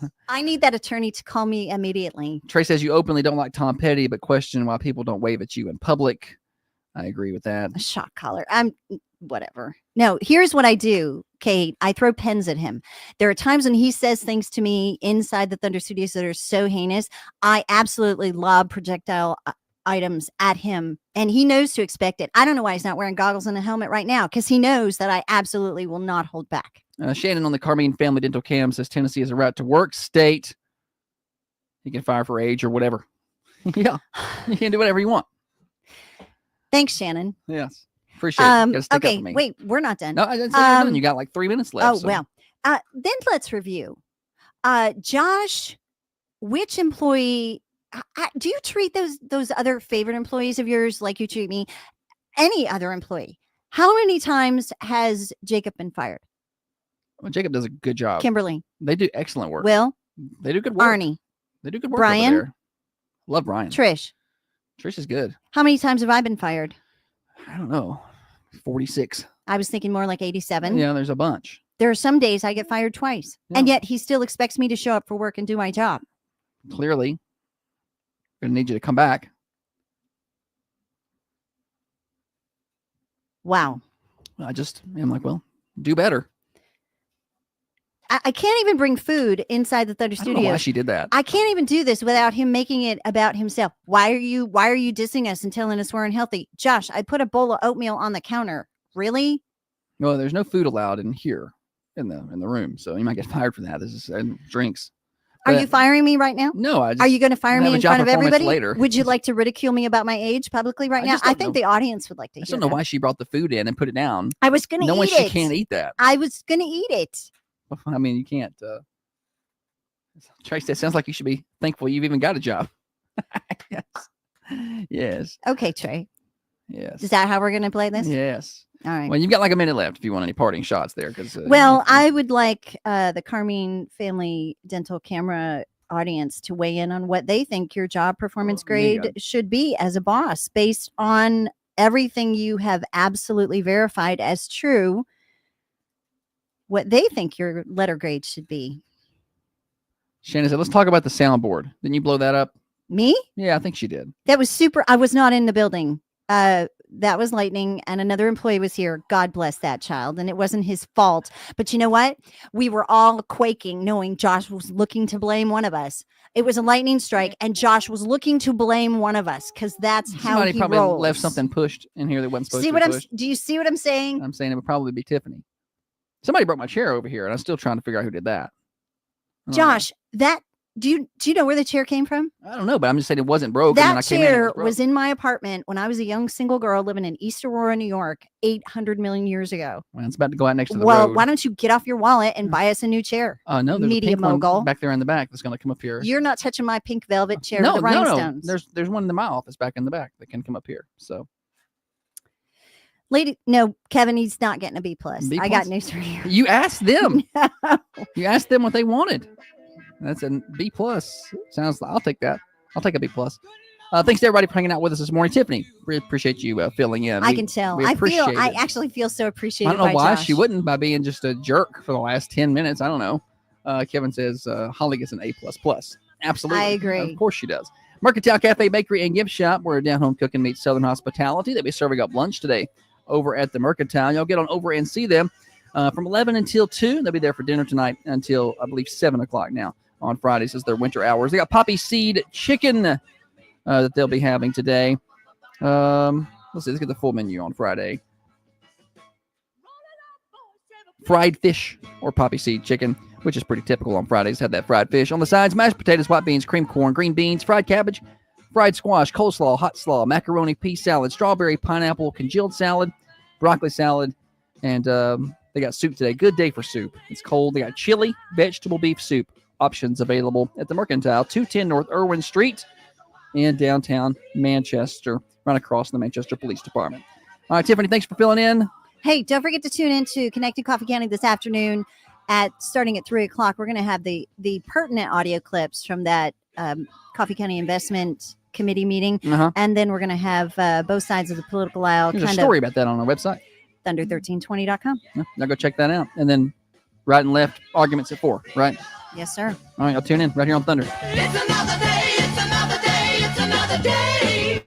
it. I need that attorney to call me immediately. Trey says you openly don't like Tom Petty, but question why people don't wave at you in public. I agree with that. A shock collar. I'm whatever. No, here's what I do, Kate. I throw pens at him. There are times when he says things to me inside the Thunder Studios that are so heinous. I absolutely lob projectile items at him, and he knows to expect it. I don't know why he's not wearing goggles and a helmet right now, because he knows that I absolutely will not hold back. Shannon on the Carmine Family Dental Cam says Tennessee is a right to work state. You can fire for age or whatever. Yeah, you can do whatever you want. Thanks, Shannon. Yes, appreciate it. You gotta stick up Okay, for me. wait, we're not done. No, I didn't say you're done. You got like 3 minutes left. Oh, so. well. Then let's review. Josh, which employee do you treat those other favorite employees of yours like you treat me? Any other employee? How many times has Jacob been fired? Well, Jacob does a good job. Kimberly. They do excellent work. Will. They do good work. Arnie. They do good work Brian. over there. Love Brian. Trish. Trish is good. How many times have I been fired? I don't know. 46. I was thinking more like 87. Yeah, there's a bunch. There are some days I get fired twice. And yet he still expects me to show up for work and do my job. Clearly. Gonna need you to come back. Wow. I'm like, well, do better. I can't even bring food inside the Thunder I don't know Studios. why she did that. I can't even do this without him making it about himself. Why are you dissing us and telling us we're unhealthy? Josh, I put a bowl of oatmeal on the counter. Really? Well, there's no food allowed in here in the room, so you might get fired for that. This is and drinks. Are you firing me right now? No, Are you going to fire me in front of everybody? Later. Would you like to ridicule me about my age publicly right now? I think the audience would like to hear I don't know why she brought the food in and put it down. I was going to eat it. Knowing she can't eat that. I was going to eat it. I mean, you can't. Trace, that sounds like you should be thankful you've even got a job. Yes. Yes. Okay, Trey. Yes. Is that how we're going to play this? Yes. All right. Well, you've got like a minute left if you want any parting shots there. Well, I would like the Carmine Family Dental Camera audience to weigh in on what they think your job performance grade should be as a boss based on everything you have absolutely verified as true, what they think your letter grade should be. Shannon said, let's talk about the soundboard. Didn't you blow that up? Me? Yeah, I think she did. That was super. I was not in the building. That was lightning, and another employee was here. God bless that child, and it wasn't his fault. But you know what? We were all quaking, knowing Josh was looking to blame one of us. It was a lightning strike, and Josh was looking to blame one of us because that's how Somebody he probably rolls. left something pushed in here that wasn't supposed See to what be I'm? pushed. Do you see what I'm saying? I'm saying it would probably be Tiffany. Somebody broke my chair over here, and I'm still trying to figure out who did that. Josh, that. Do you know where the chair came from? I don't know, but I'm just saying it wasn't broke. That chair was in my apartment when I was a young single girl living in East Aurora, New York, 800 million years ago. Well, it's about to go out next to the Well, road. why don't you get off your wallet and buy us a new chair? No, there's Media a pink one mogul. back there in the back that's going to come up here. You're not touching my pink velvet chair No, with the rhinestones. no. There's one in my office back in the back that can come up here. So, no, Kevin, he's not getting a B+. B+? I got news for you. You asked them. You asked them what they wanted. That's a B+. Sounds. I'll take that. I'll take a B+. Thanks to everybody for hanging out with us this morning. Tiffany, we appreciate you filling in. I can tell. I actually feel so appreciated. I don't know by why Josh. she wouldn't by being just a jerk for the last 10 minutes. I don't know. Kevin says Holly gets an A++. Absolutely. I agree. Of course she does. Mercantile Cafe, Bakery, and Gift Shop, where down home cooking meets Southern hospitality. They'll be serving up lunch today over at the Mercantile. Y'all get on over and see them from 11 until 2. They'll be there for dinner tonight until, I believe, 7 o'clock now on Fridays as their winter hours. They got poppy seed chicken that they'll be having today. Let's see. Let's get the full menu on Friday. Fried fish or poppy seed chicken, which is pretty typical on Fridays. Have that fried fish. On the sides, mashed potatoes, white beans, cream corn, green beans, fried cabbage, fried squash, coleslaw, hot slaw, macaroni, pea salad, strawberry, pineapple, congealed salad, broccoli salad, and they got soup today. Good day for soup. It's cold. They got chili, vegetable beef soup options available at the Mercantile, 210 North Irwin Street in downtown Manchester, right across from the Manchester Police Department. All right, Tiffany, thanks for filling in. Hey, don't forget to tune in to Connecting Coffee County this afternoon starting at 3 o'clock. We're going to have the pertinent audio clips from that Coffee County Investment Committee meeting. And then we're going to have both sides of the political aisle. There's a story about that on our website. Thunder1320.com. Now go check that out. And then right and left arguments at 4, right? Yes, sir. All right, I'll tune in right here on Thunder. It's another day, it's another day, it's another day.